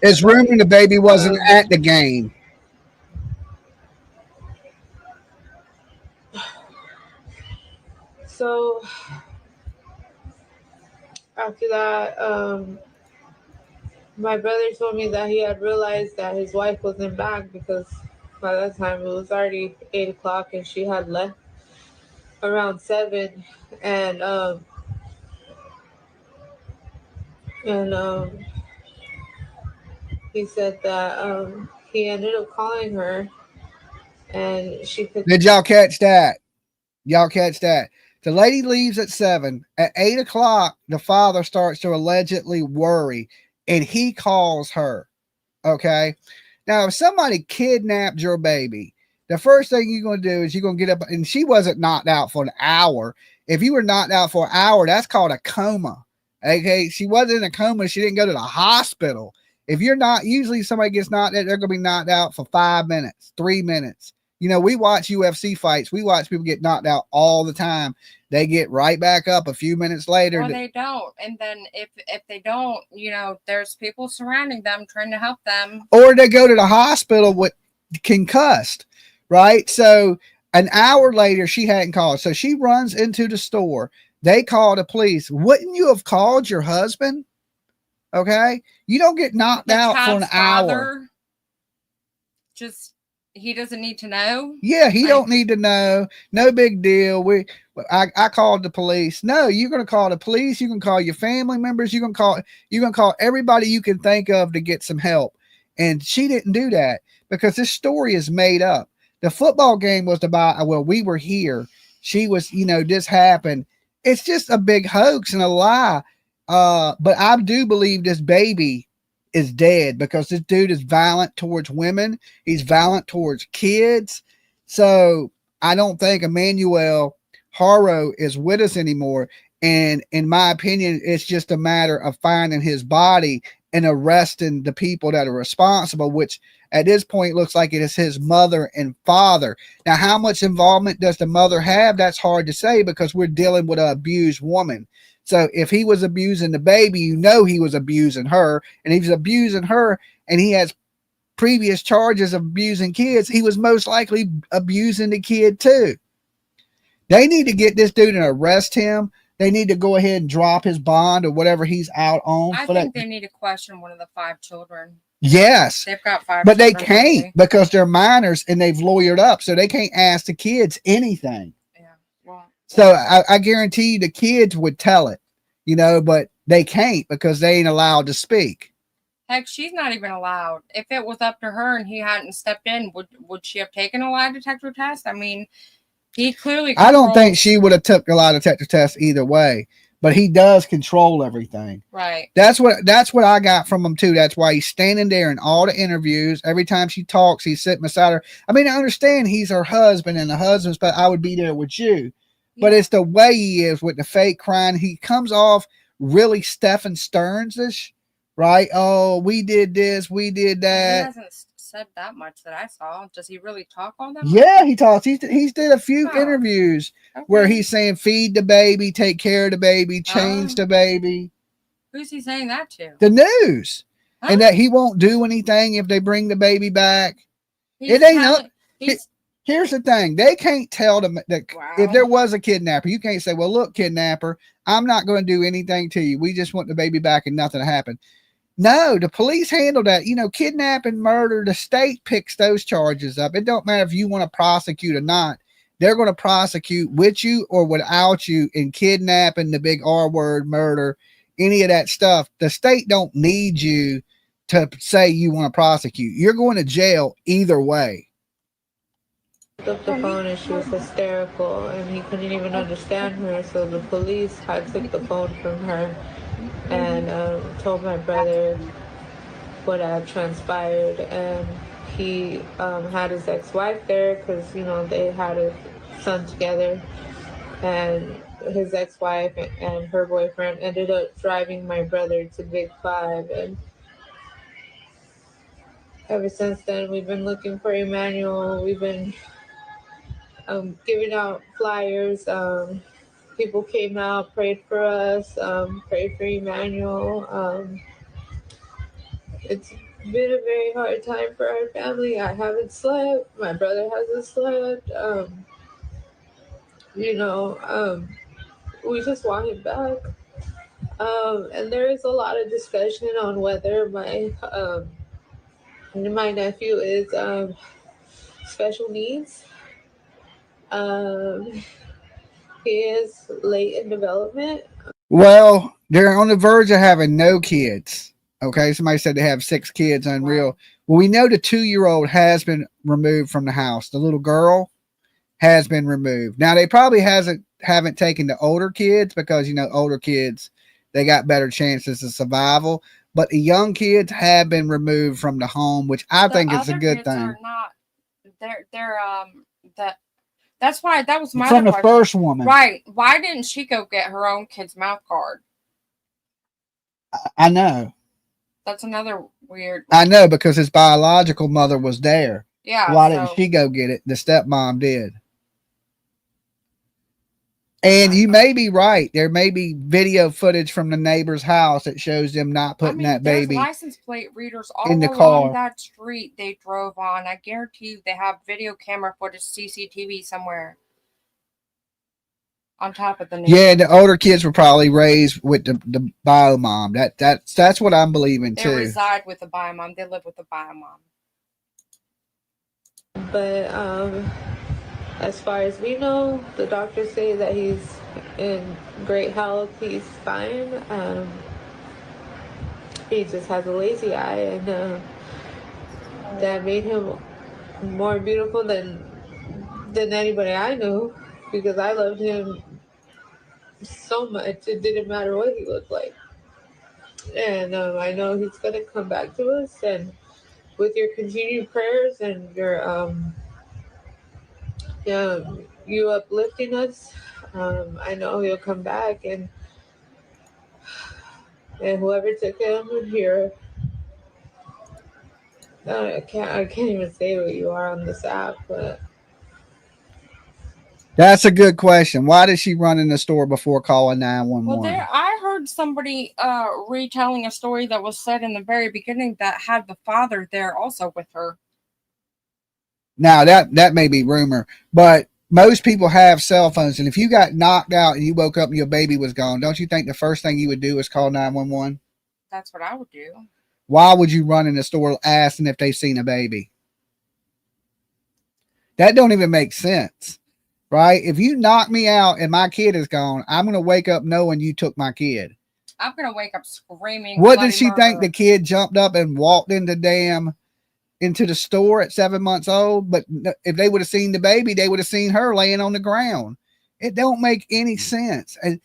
It's rumored the baby wasn't at the game. So after that, my brother told me that he had realized that his wife wasn't back because by that time it was already 8 o'clock and she had left around 7. And he said that he ended up calling her and she could. Did y'all catch that? Y'all catch that? The lady leaves at 7. At 8 o'clock, the father starts to allegedly worry and he calls her. Okay. Now, if somebody kidnapped your baby, the first thing you're going to do is you're going to get up, and she wasn't knocked out for an hour. If you were knocked out for an hour, that's called a coma. Okay. She wasn't in a coma. She didn't go to the hospital. If you're not, usually somebody gets knocked out, they're going to be knocked out for 5 minutes, 3 minutes. You know, we watch UFC fights. We watch people get knocked out all the time. They get right back up a few minutes later. Or they don't. And then if they don't, you know, there's people surrounding them trying to help them. Or they go to the hospital with concussed, right? So an hour later, she hadn't called. So she runs into the store. They call the police. Wouldn't you have called your husband? Okay. You don't get knocked out for an hour. Just, he doesn't need to know. Yeah, he don't need to know. No big deal. I called the police. No, you're going to call the police. You can call your family members. You're going to call everybody you can think of to get some help. And she didn't do that because this story is made up. The football game was about, well, we were here. She was, you know, this happened. It's just a big hoax and a lie. But I do believe this baby is dead because this dude is violent towards women. He's violent towards kids. So I don't think Emmanuel Haro is with us anymore. And in my opinion, it's just a matter of finding his body and arresting the people that are responsible, which at this point looks like it is his mother and father. Now, how much involvement does the mother have? That's hard to say because we're dealing with an abused woman. So if he was abusing the baby, you know he was abusing her. And if he's abusing her and he has previous charges of abusing kids, he was most likely abusing the kid too. They need to get this dude and arrest him. They need to go ahead and drop his bond or whatever he's out on. I think they need to question one of the 5 children. Yes. They've got 5 but children. They can't because they're minors and they've lawyered up. So they can't ask the kids anything. So I guarantee you the kids would tell it, you know, but they can't because they ain't allowed to speak. Heck, she's not even allowed. If it was up to her and he hadn't stepped in, would she have taken a lie detector test? I mean, he clearly I don't think she would have took a lie detector test either way, but he does control everything. Right. That's what I got from him too. That's why he's standing there in all the interviews. Every time she talks, he's sitting beside her. I mean, I understand he's her husband and the husband's, but I would be there with you. But it's the way he is with the fake crying. He comes off really Stephen Stearns-ish, right? Oh, we did this, we did He that. hasn't said that much that I saw. Does he really talk all that much? Yeah, he talks. He's did a few Oh, interviews okay. where he's saying feed the baby, take care of the baby, change the baby. Who's he saying that to? The news. Huh? And that he won't do anything if they bring the baby back. He's it ain't telling- up. he's- Here's the thing. They can't tell them that Wow. if there was a kidnapper, you can't say, well, look, kidnapper, I'm not going to do anything to you. We just want the baby back and nothing happened. No, the police handle that. You know, kidnapping, murder, the state picks those charges up. It don't matter if you want to prosecute or not. They're going to prosecute with you or without you in kidnapping, the big R word, murder, any of that stuff. The state don't need you to say you want to prosecute. You're going to jail either way. Up the phone and she was hysterical and he couldn't even understand her, so the police had took the phone from her and told my brother what had transpired, and he had his ex-wife there because, you know, they had a son together, and his ex-wife and her boyfriend ended up driving my brother to Big Five, and ever since then we've been looking for Emmanuel. We've been giving out flyers. People came out, prayed for us, prayed for Emmanuel. It's been a very hard time for our family. I haven't slept. My brother hasn't slept. We just want him back. And there is a lot of discussion on whether my nephew is special needs. He is late in development. Well, they're on the verge of having no kids. Okay, somebody said they have 6 kids. Unreal. Wow. Well, we know the 2-year-old has been removed from the house. The little girl has been removed. Now they probably haven't taken the older kids because, you know, older kids, they got better chances of survival. But the young kids have been removed from the home, which I think is a good thing. Are not, that's why that was my from the question. First woman, right? Why didn't she go get her own kid's mouth guard? I know. That's another weird. I know, because his biological mother was there. Yeah. Why didn't she go get it? The stepmom did. And you may be right. There may be video footage from the neighbor's house that shows them not putting that baby. There's license plate readers all in the along car. That street they drove on. I guarantee you they have video camera footage, CCTV somewhere on top of the news. Yeah, the older kids were probably raised with the bio mom. That's what I'm believing too. They reside with the bio mom. They live with the bio mom. But as far as we know, the doctors say that he's in great health. He's fine. He just has a lazy eye, and that made him more beautiful than anybody I knew, because I loved him so much. It didn't matter what he looked like. And I know he's going to come back to us, and with your continued prayers and your you uplifting us, I know he'll come back, and whoever took him here, I can't even say what you are on this app, but that's a good question. Why did she run in the store before calling 911? Well, I heard somebody retelling a story that was said in the very beginning that had the father there also with her. Now that may be rumor, but most people have cell phones, and if you got knocked out and you woke up and your baby was gone, don't you think the first thing you would do is call 911? That's what I would do. Why would you run in the store asking if they've seen a baby? That don't even make sense, right? If you knock me out and my kid is gone, I'm going to wake up knowing you took my kid. I'm going to wake up screaming. What did she think? The kid jumped up and walked into the store at 7 months old? But if they would have seen the baby, they would have seen her laying on the ground. It don't make any sense. And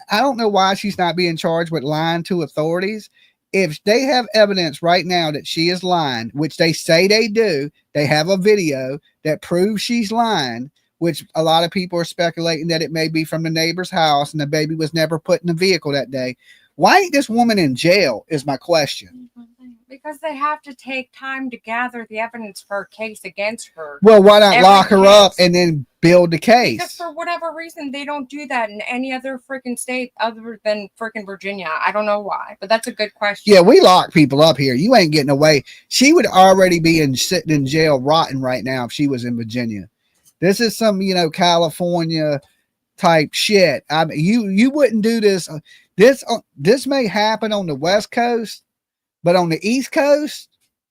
I don't know why she's not being charged with lying to authorities. If they have evidence right now that she is lying, which they say they do, they have a video that proves she's lying, which a lot of people are speculating that it may be from the neighbor's house and the baby was never put in the vehicle that day. Why ain't this woman in jail is my question. Because they have to take time to gather the evidence for a case against her. Well, why not Every lock her case. up and then build the case? Because for whatever reason, they don't do that in any other freaking state other than freaking Virginia. I don't know why, but that's a good question. Yeah, we lock people up here. You ain't getting away. She would already be sitting in jail rotting right now if she was in Virginia. This is some, California type shit. I mean, you wouldn't do this. This may happen on the West Coast, but on the East Coast,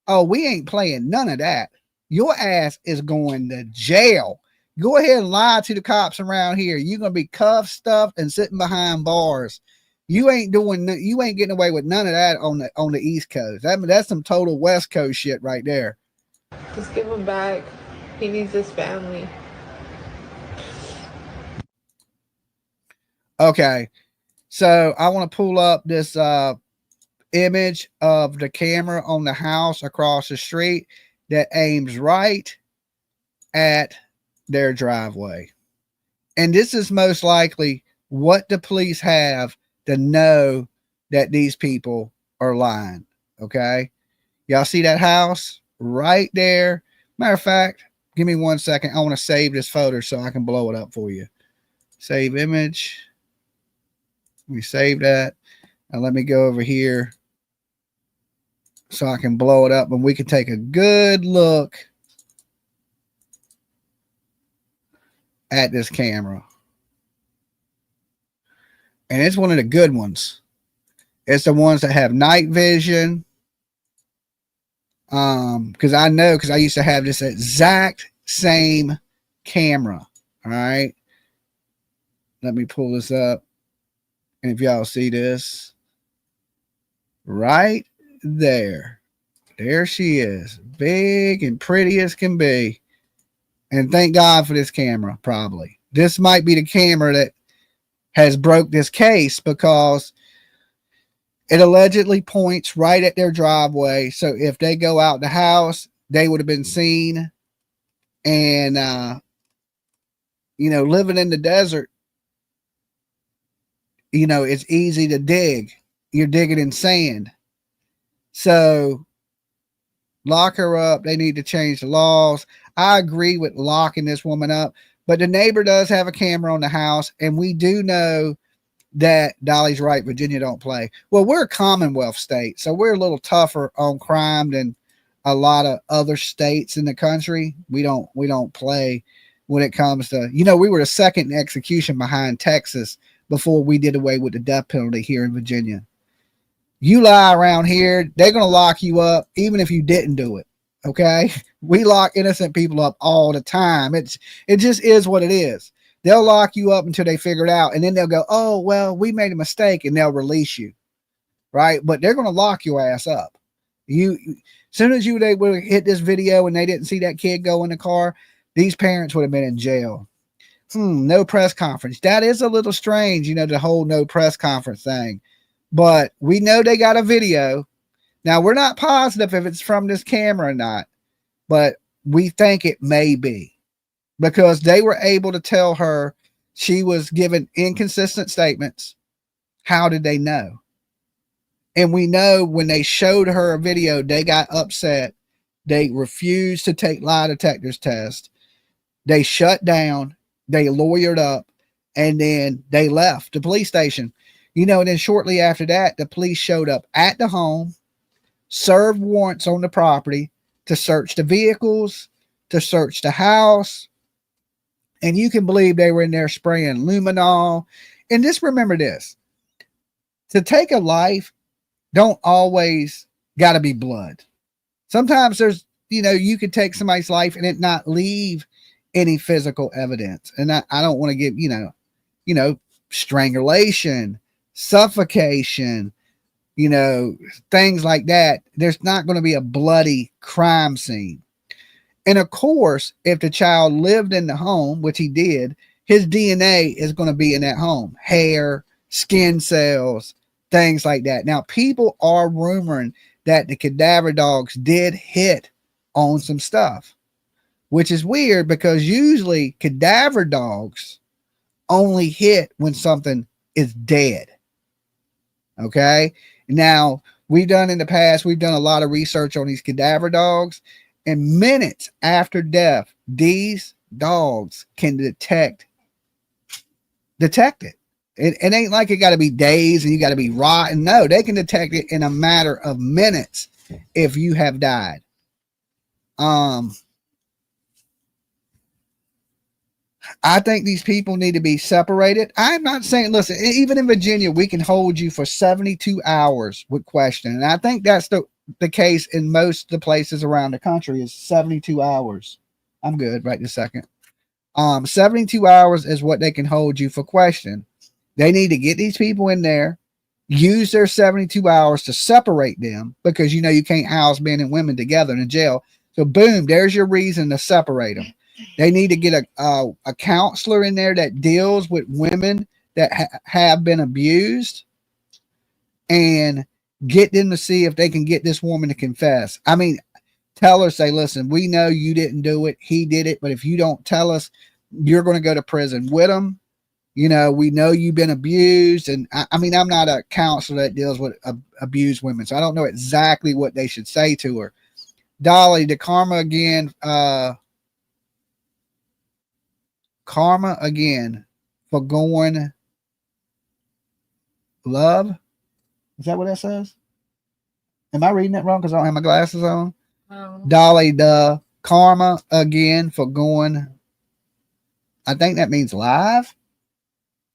oh, we ain't playing none of that. Your ass is going to jail. Go ahead and lie to the cops around here. You're gonna be cuffed, stuffed, and sitting behind bars. You ain't getting away with none of that on the East Coast. That's some total West Coast shit right there. Just give him back. He needs his family. Okay, so I want to pull up this image of the camera on the house across the street that aims right at their driveway. And this is most likely what the police have to know that these people are lying. Okay. Y'all see that house right there? Matter of fact, give me 1 second. I want to save this photo so I can blow it up for you. Save image. We save that. And let me go over here so I can blow it up and we can take a good look at this camera. And it's one of the good ones. It's the ones that have night vision. Because I used to have this exact same camera. All right. Let me pull this up. And if y'all see this, right there she is, big and pretty as can be. And thank God for this camera. Probably this might be the camera that has broke this case, because it allegedly points right at their driveway. So if they go out the house, they would have been seen. And living in the desert, it's easy to dig. You're digging in sand. So lock her up. They need to change the laws. I agree with locking this woman up, but the neighbor does have a camera on the house, and we do know that Dolly's right. Virginia don't play. Well, we're a Commonwealth state, so we're a little tougher on crime than a lot of other states in the country. We don't play when it comes to, we were the second in execution behind Texas before we did away with the death penalty here in Virginia. You lie around here, they're going to lock you up even if you didn't do it. Okay. We lock innocent people up all the time. It just is what it is. They'll lock you up until they figure it out. And then they'll go, oh, well, we made a mistake, and they'll release you. Right. But they're going to lock your ass up. As soon as they would have hit this video and they didn't see that kid go in the car, these parents would have been in jail. No press conference. That is a little strange, the whole no press conference thing. But we know they got a video. Now, we're not positive if it's from this camera or not, but we think it may be, because they were able to tell her she was giving inconsistent statements. How did they know? And we know when they showed her a video, they got upset. They refused to take lie detectors test. They shut down. They lawyered up, and then they left the police station. And then shortly after that, the police showed up at the home, served warrants on the property to search the vehicles, to search the house. And you can believe they were in there spraying luminol. And just remember this: to take a life don't always got to be blood. Sometimes there's, you could take somebody's life and it not leave any physical evidence. And I don't want to give, strangulation, suffocation, things like that. There's not going to be a bloody crime scene. And of course, if the child lived in the home, which he did, his DNA is going to be in that home. Hair, skin cells, things like that. Now, people are rumoring that the cadaver dogs did hit on some stuff, which is weird, because usually cadaver dogs only hit when something is dead. Okay. Now, we've done in the past, we've done a lot of research on these cadaver dogs, and minutes after death, these dogs can detect it. It ain't like it got to be days and you got to be rotten. No, they can detect it in a matter of minutes if you have died. I think these people need to be separated. I'm not saying, listen, even in Virginia, we can hold you for 72 hours with question. And I think that's the case in most of the places around the country is 72 hours. I'm good right this second. 72 hours is what they can hold you for question. They need to get these people in there, use their 72 hours to separate them because, you can't house men and women together in a jail. So boom, there's your reason to separate them. They need to get a counselor in there that deals with women that have been abused and get them to see if they can get this woman to confess. I mean, tell her, say, listen, we know you didn't do it. He did it. But if you don't tell us, you're going to go to prison with him. We know you've been abused. And I mean, I'm not a counselor that deals with abused women, so I don't know exactly what they should say to her. Dolly, the karma again for going love. Is that what that says? Am I reading that wrong because I don't have my glasses on? Dolly, the karma again for going. I think that means live.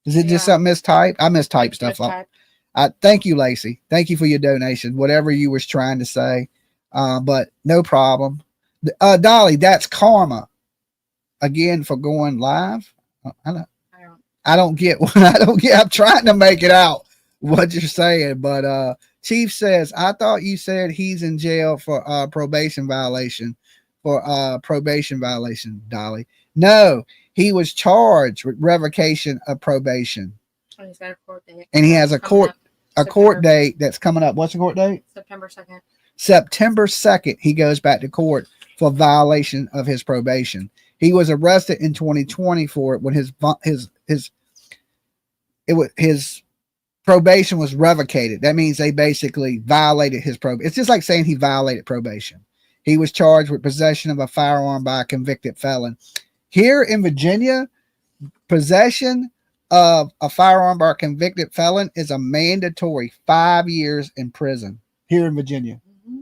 Is it just something mistyped? I mistype stuff up. Thank you, Lacey. Thank you for your donation. Whatever you was trying to say, but no problem. Dolly, that's karma again for going live. I don't get what I don't get. I'm trying to make it out what you're saying, but Chief says, I thought you said he's in jail for probation violation. Dolly. No, he was charged with revocation of probation. Oh, he's got a court date. And he has a court date that's coming up. What's the court date? September 2nd. September 2nd, he goes back to court for violation of his probation. He was arrested in 2020 for it when his probation was revocated. That means they basically violated his probation. It's just like saying he violated probation. He was charged with possession of a firearm by a convicted felon. Here in Virginia, possession of a firearm by a convicted felon is a mandatory 5 years in prison here in Virginia. Mm-hmm.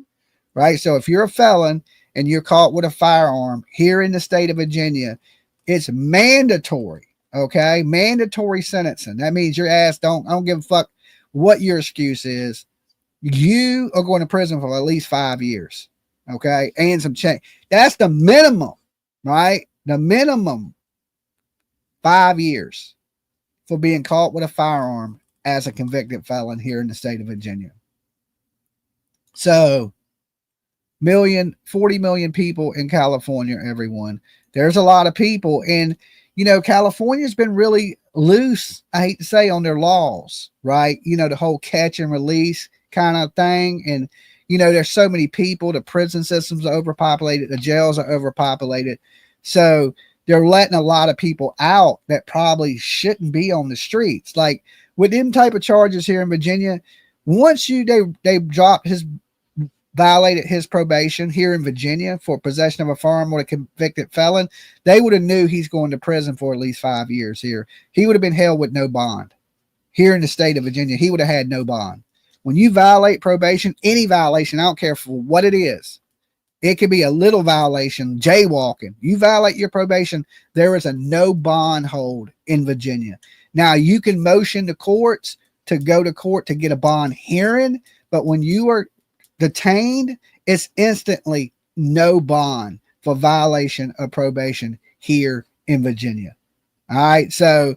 Right? So if you're a felon and you're caught with a firearm here in the state of Virginia, it's mandatory. Okay, mandatory sentencing. That means your ass I don't give a fuck what your excuse is. You are going to prison for at least 5 years. Okay, and some change. That's the minimum, right? The minimum 5 years for being caught with a firearm as a convicted felon here in the state of Virginia. So 40 million people in California, everyone. There's a lot of people, and California's been really loose, I hate to say, on their laws, right? The whole catch and release kind of thing. And, there's so many people, the prison systems are overpopulated, the jails are overpopulated. So they're letting a lot of people out that probably shouldn't be on the streets. Like with them type of charges here in Virginia, once they dropped violated his probation here in Virginia for possession of a firearm with a convicted felon, they would have knew he's going to prison for at least 5 years here. He would have been held with no bond. Here in the state of Virginia, he would have had no bond. When you violate probation, any violation, I don't care for what it is. It could be a little violation, jaywalking. You violate your probation, there is a no bond hold in Virginia. Now, you can motion the courts to go to court to get a bond hearing, but when you are detained, it's instantly no bond for violation of probation here in Virginia. All right. So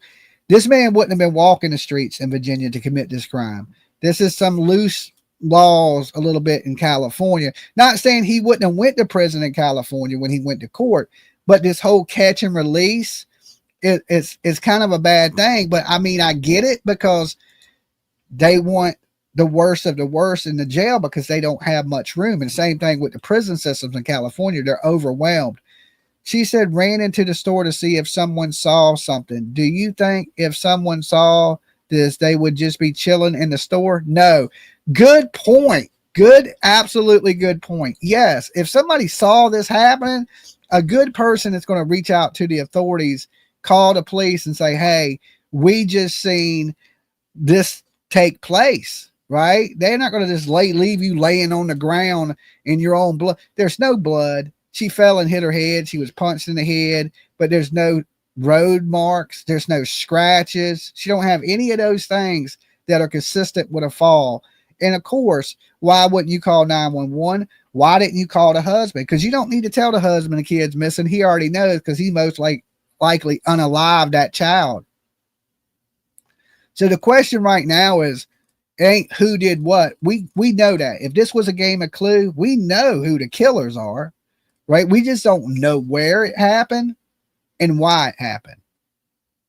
this man wouldn't have been walking the streets in Virginia to commit this crime. This is some loose laws a little bit in California. Not saying he wouldn't have went to prison in California when he went to court, but this whole catch and release it's kind of a bad thing. But I mean, I get it because they want the worst of the worst in the jail because they don't have much room. And same thing with the prison systems in California. They're overwhelmed. She said, ran into the store to see if someone saw something. Do you think if someone saw they would just be chilling in the store? No. Good point. Good, absolutely good point. Yes, if somebody saw this happening, a good person is going to reach out to the authorities, call the police, and say, "Hey, we just seen this take place." Right? They're not going to just leave you laying on the ground in your own blood. There's no blood. She fell and hit her head. She was punched in the head, but there's no road marks. There's no scratches. She don't have any of those things that are consistent with a fall. And of course, why wouldn't you call 911? Why didn't you call the husband? Because you don't need to tell the husband the kid's missing. He already knows because he most likely unalived that child. So the question right now is, ain't who did what. We know that. If this was a game of Clue, we know who the killers are, right? We just don't know where it happened and why it happened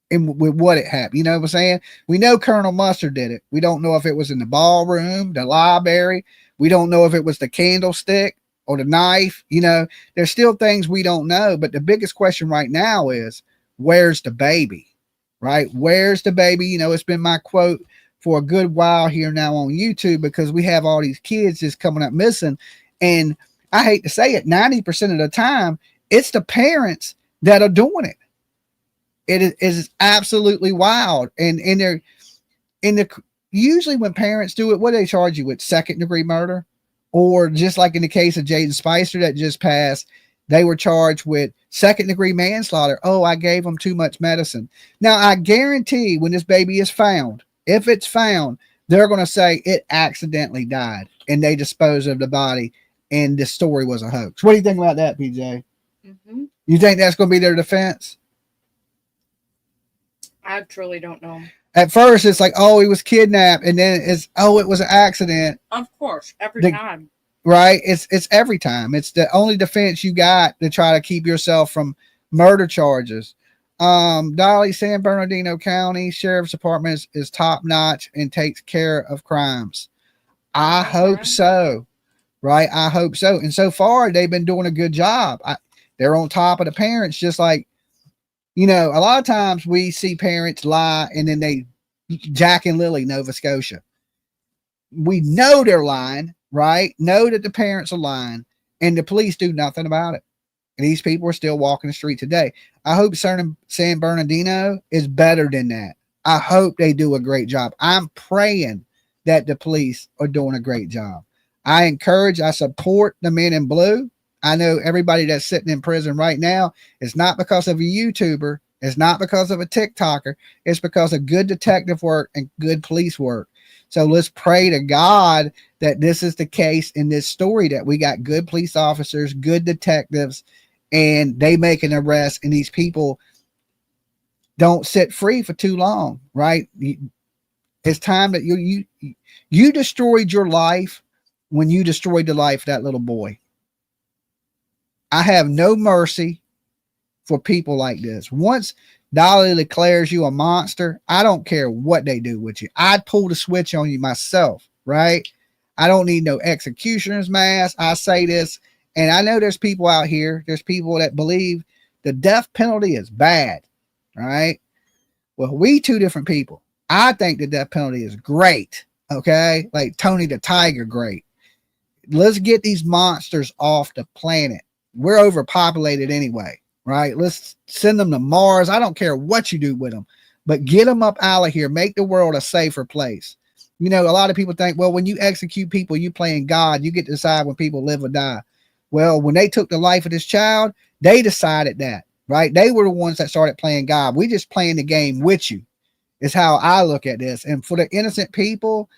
and with what it happened. You know what I'm saying? We know Colonel Mustard did it. We don't know if it was in the ballroom, the library. We don't know if it was the candlestick or the knife. You know, there's still things we don't know. But the biggest question right now is, where's the baby? Right? Where's the baby? You know, it's been my quote for a good while here now on YouTube, because we have all these kids just coming up missing. And I hate to say it, 90% of the time, it's the parents that are doing it. It is absolutely wild. And they're usually when parents do it, what do they charge you with? Second degree murder? Or just like in the case of Jaden Spicer that just passed, they were charged with second degree manslaughter. Oh, I gave them too much medicine. Now, I guarantee when this baby is found, if it's found, they're going to say it accidentally died and they disposed of the body and the story was a hoax. What do you think about that, PJ? Mm-hmm. You think that's going to be their defense? I truly don't know. At first, it's like, oh, he was kidnapped. And then it's, oh, it was an accident. Of course, every time. Right? It's every time. It's the only defense you got to try to keep yourself from murder charges. Dolly, San Bernardino County Sheriff's Department is top notch and takes care of crimes. I hope so. Right? I hope so. And so far, they've been doing a good job. They're on top of the parents, just like, you know, a lot of times we see parents lie and then they Jack and Lily, Nova Scotia. We know they're lying, right? Know that the parents are lying, and the police do nothing about it. And these people are still walking the street today. I hope San Bernardino is better than that. I hope they do a great job. I'm praying that the police are doing a great job. I support the men in blue. I know everybody that's sitting in prison right now is not because of a YouTuber. It's not because of a TikToker. It's because of good detective work and good police work. So let's pray to God that this is the case in this story, that we got good police officers, good detectives, and they make an arrest, and these people don't sit free for too long, right? It's time that you destroyed your life when you destroyed the life of that little boy. I have no mercy for people like this. Once Dolly declares you a monster, I don't care what they do with you. I'd pull the switch on you myself, right? I don't need no executioner's mask. I say this, and I know there's people out here, there's people that believe the death penalty is bad, right? Well, we two different people. I think the death penalty is great, okay? Like Tony the Tiger, great. Let's get these monsters off the planet. We're overpopulated anyway, right? Let's send them to Mars. I don't care what you do with them, but get them up out of here. Make the world a safer place. You know, a lot of people think, well, when you execute people, you playing God. You get to decide when people live or die. Well, when they took the life of this child, they decided that, right? They were the ones that started playing God. We just playing the game with you is how I look at this. And for the innocent people,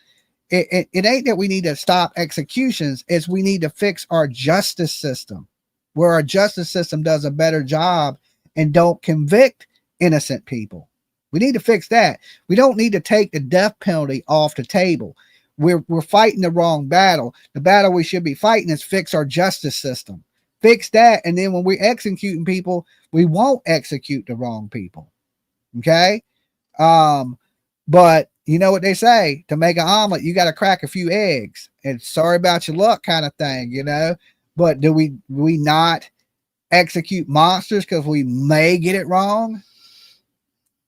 it ain't that we need to stop executions. It's we need to fix our justice system, where our justice system does a better job and don't convict innocent people. We need to fix that. We don't need to take the death penalty off the table. We're fighting the wrong battle. The battle we should be fighting is fix our justice system. Fix that, and then when we're executing people, we won't execute the wrong people. Okay? But you know what they say, to make an omelet, you got to crack a few eggs. And sorry about your luck kind of thing, you know? But do we not execute monsters because we may get it wrong?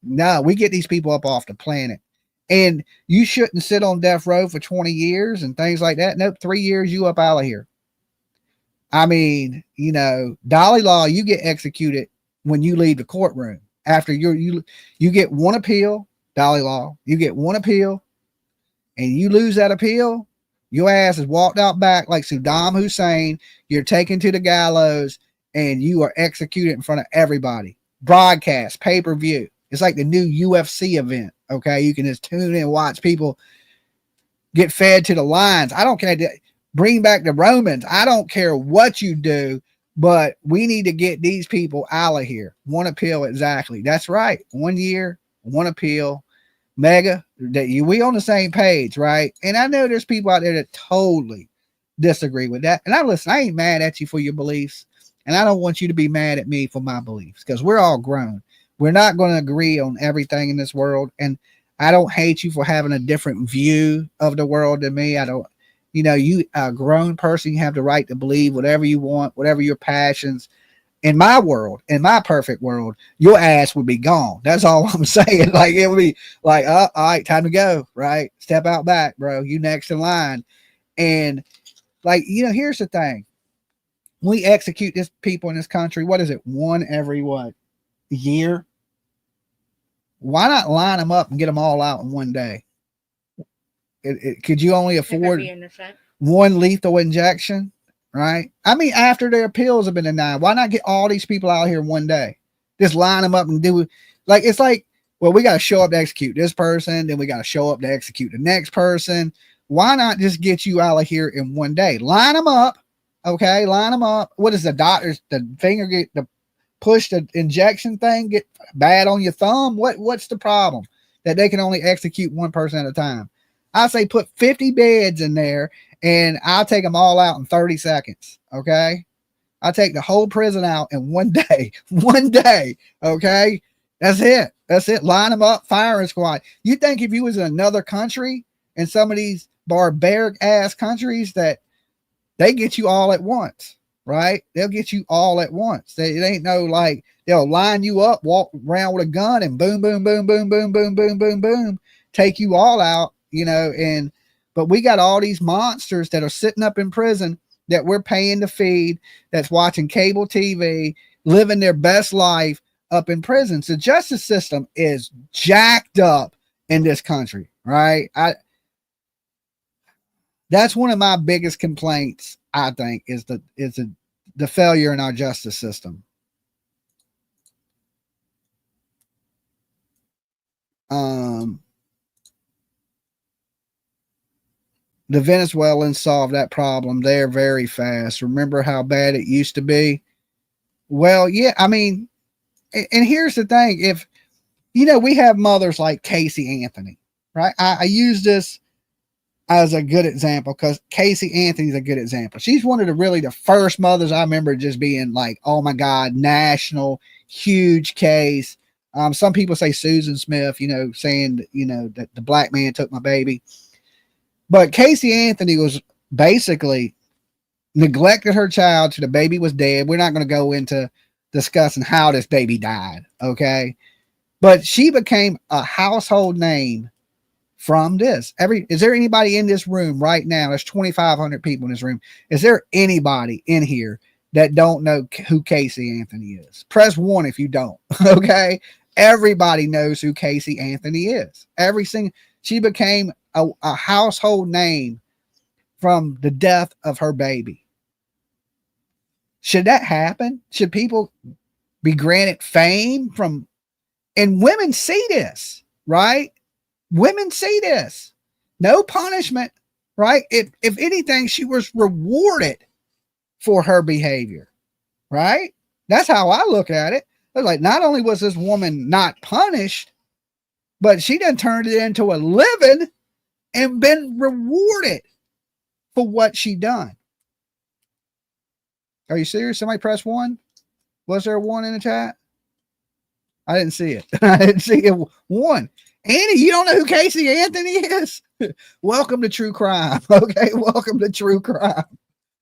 No, we get these people up off the planet. And you shouldn't sit on death row for 20 years and things like that. Nope, 3 years, you up out of here. I mean, Dolly law, you get executed when you leave the courtroom. After you get one appeal, Dolly law, you get one appeal, and you lose that appeal, your ass is walked out back like Saddam Hussein. You're taken to the gallows, and you are executed in front of everybody. Broadcast, pay-per-view. It's like the new UFC event. Okay, you can just tune in and watch people get fed to the lions. I don't care. Bring back the Romans. I don't care what you do, but we need to get these people out of here. One appeal, exactly. That's right. 1 year, one appeal. Mega, we on the same page, right? And I know there's people out there that totally disagree with that. And I ain't mad at you for your beliefs, and I don't want you to be mad at me for my beliefs, because we're all grown. We're not going to agree on everything in this world, and I don't hate you for having a different view of the world than me. I don't, you a grown person, you have the right to believe whatever you want, whatever your passions. In my world, in my perfect world, your ass would be gone. That's all I'm saying. Like, it would be like, all right, time to go, right? Step out back, bro. You next in line. And like, here's the thing. We execute this people in this country. What is it? One every year? Why not line them up and get them all out in one day? Could you only afford one lethal injection? Right? I mean, after their appeals have been denied, why not get all these people out here one day? Just line them up and do like, it's like, well, we got to show up to execute this person, then we got to show up to execute the next person. Why not just get you out of here in one day? Line them up. Okay, line them up. What is the finger get the push the injection thing get bad on your thumb? What's the problem that they can only execute one person at a time? I say put 50 beds in there, and I'll take them all out in 30 seconds. Okay. I'll take the whole prison out in one day. One day. Okay. That's it. Line them up, firing squad. You think if you was in another country, in some of these barbaric ass countries, that they get you all at once, right? They'll get you all at once. It ain't no like they'll line you up, walk around with a gun, and boom, boom, boom, boom, boom, boom, boom, boom, boom, take you all out, but we got all these monsters that are sitting up in prison that we're paying to feed, that's watching cable TV, living their best life up in prison. So the justice system is jacked up in this country, right? That's one of my biggest complaints, I think, is the failure in our justice system. The Venezuelans solved that problem there very fast. Remember how bad it used to be? Well, yeah, I mean, and here's the thing. If, we have mothers like Casey Anthony, right? I use this as a good example because Casey Anthony's a good example. She's one of the first mothers I remember just being like, oh my God, national, huge case. Some people say Susan Smith, saying, that the black man took my baby. But Casey Anthony was basically neglected her child till the baby was dead. We're not going to go into discussing how this baby died, okay? But she became a household name from this. Is there anybody in this room right now? There's 2,500 people in this room. Is there anybody in here that don't know who Casey Anthony is? Press 1 if you don't, okay? Everybody knows who Casey Anthony is. She became a household name from the death of her baby. Should that happen? Should people be granted fame from, and women see this, right? Women see this. No punishment, right? If anything, she was rewarded for her behavior, right? That's how I look at it. It's like, not only was this woman not punished, but she done turned it into a living and been rewarded for what she done. Are you serious? Somebody press 1. Was there a 1 in the chat? I didn't see it. I didn't see it. 1. Annie, you don't know who Casey Anthony is? Welcome to True Crime. Okay, welcome to True Crime.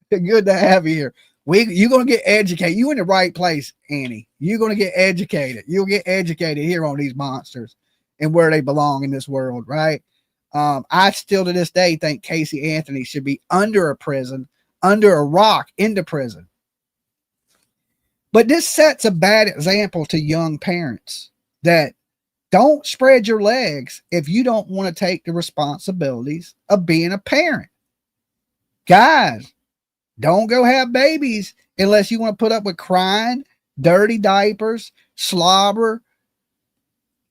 Good to have you here. You're going to get educated. You in the right place, Annie. You're going to get educated. You'll get educated here on these monsters. and where they belong in this world, right? I still to this day think Casey Anthony should be under a prison, under a rock, into prison. But this sets a bad example to young parents that don't spread your legs if you don't want to take the responsibilities of being a parent. Guys, don't go have babies unless you want to put up with crying, dirty diapers, slobber,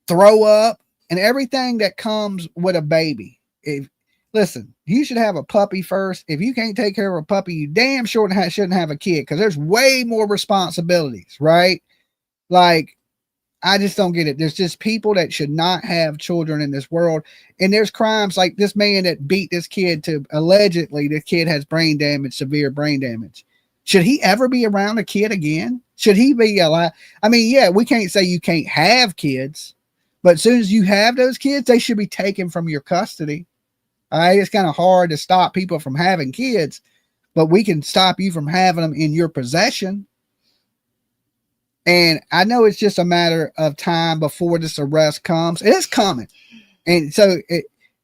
throw up, and everything that comes with a baby. Listen, you should have a puppy first. If you can't take care of a puppy, you damn sure shouldn't have a kid, because there's way more responsibilities, right? Like, I just don't get it. There's just people that should not have children in this world. And there's crimes like this man that beat this kid to allegedly the kid has brain damage, severe brain damage. Should he ever be around a kid again? Should he be alive? I mean, yeah, we can't say you can't have kids, but as soon as you have those kids, they should be taken from your custody. All right, it's kind of hard to stop people from having kids, but we can stop you from having them in your possession. And I know it's just a matter of time before this arrest comes. It is coming. And so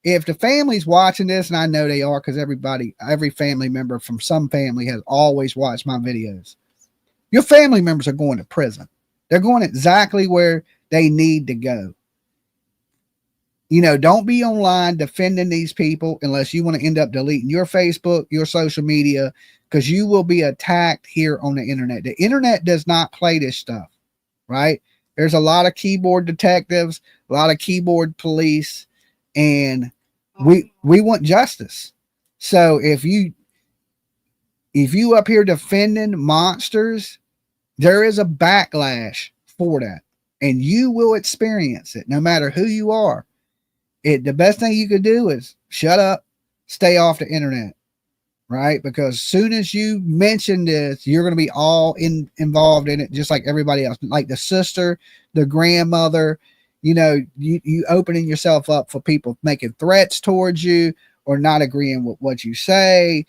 if the family's watching this, and I know they are, because every family member from some family has always watched my videos. Your family members are going to prison. They're going exactly where they need to go. You know, don't be online defending these people unless you want to end up deleting your Facebook, your social media, because you will be attacked here on the internet. The internet does not play this stuff, right? There's a lot of keyboard detectives, a lot of keyboard police, and we want justice. So if you up here defending monsters, there is a backlash for that, and you will experience it no matter who you are. The best thing you could do is shut up, stay off the internet, right? Because as soon as you mention this, you're going to be all involved in it, just like everybody else, like the sister, the grandmother. You know, you opening yourself up for people making threats towards you or not agreeing with what you say.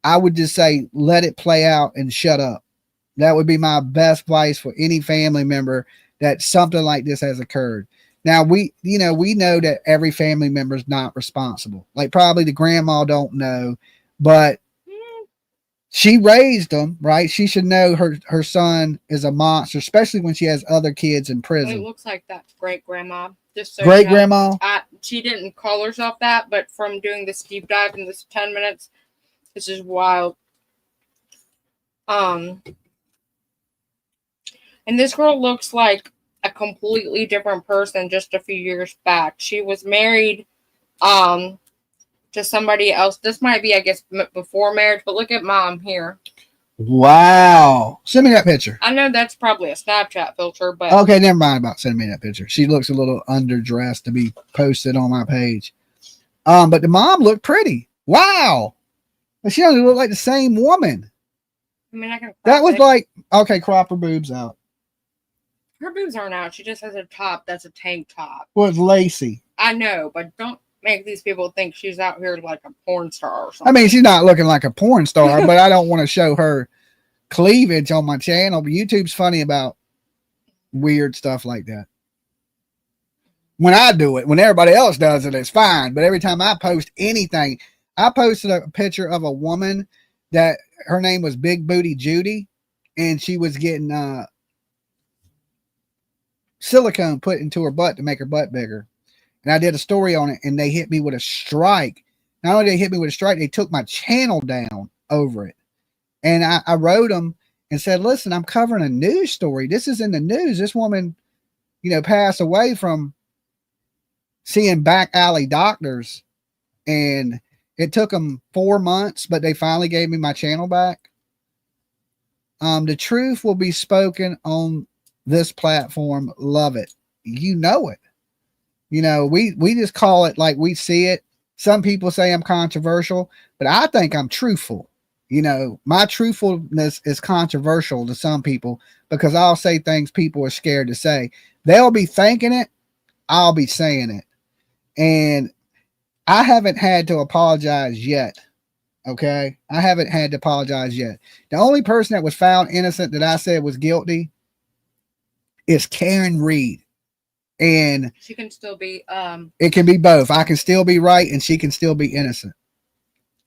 I would just say, let it play out and shut up. That would be my best advice for any family member that something like this has occurred. Now, we know that every family member is not responsible. Like probably the grandma don't know, but she raised them, right? She should know her son is a monster, especially when she has other kids in prison. It looks like that great grandma. So great grandma. She didn't call herself that, but from doing this deep dive in this 10 minutes, this is wild. And this girl looks like a completely different person just a few years back. She was married to somebody else. This might be, I guess, before marriage, but look at mom here. Wow. Send me that picture. I know that's probably a Snapchat filter, but okay, never mind about sending me that picture. She looks a little underdressed to be posted on my page. But the mom looked pretty. Wow. But she doesn't look like the same woman. I mean, that was like, okay, crop her boobs out. Her boobs aren't out. She just has a top that's a tank top. Well, it's lacy. I know, but don't make these people think she's out here like a porn star or something. I mean, she's not looking like a porn star, but I don't want to show her cleavage on my channel. But YouTube's funny about weird stuff like that. When I do it, when everybody else does it, it's fine. But every time I post anything, I posted a picture of a woman that her name was Big Booty Judy, and she was getting silicone put into her butt to make her butt bigger. And I did a story on it, and they hit me with a strike. Not only did they hit me with a strike, they took my channel down over it. And I wrote them and said, listen, I'm covering a news story. This is in the news. This woman, passed away from seeing back alley doctors, and it took them 4 months, but they finally gave me my channel back. The truth will be spoken on this platform. Love it. You know it. We just call it like we see it. Some people say I'm controversial, but I think I'm truthful. My truthfulness is controversial to some people because I'll say things people are scared to say. They'll be thinking it. I'll be saying it. And I haven't had to apologize yet. Okay. I haven't had to apologize yet. The only person that was found innocent that I said was guilty is Karen Reed. And she can still be it can be both. I can still be right and she can still be innocent.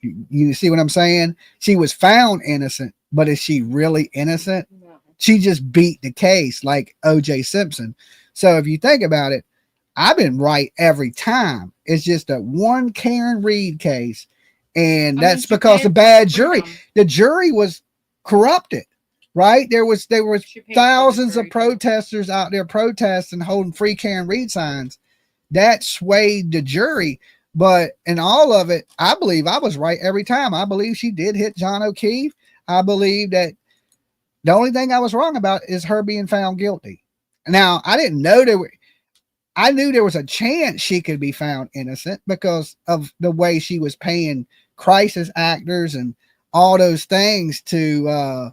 You see what I'm saying? She was found innocent, but is she really innocent? no. She just beat the case like OJ Simpson. So if you think about it, I've been right every time. It's just a one Karen Reed case, and that's because of bad jury. The jury was corrupted, right? There was thousands of protesters out there protesting, holding free Karen Reed signs. That swayed the jury. But in all of it, I believe I was right every time. I believe she did hit John O'Keefe. I believe that the only thing I was wrong about is her being found guilty. Now, I didn't know I knew there was a chance she could be found innocent because of the way she was paying crisis actors and all those things to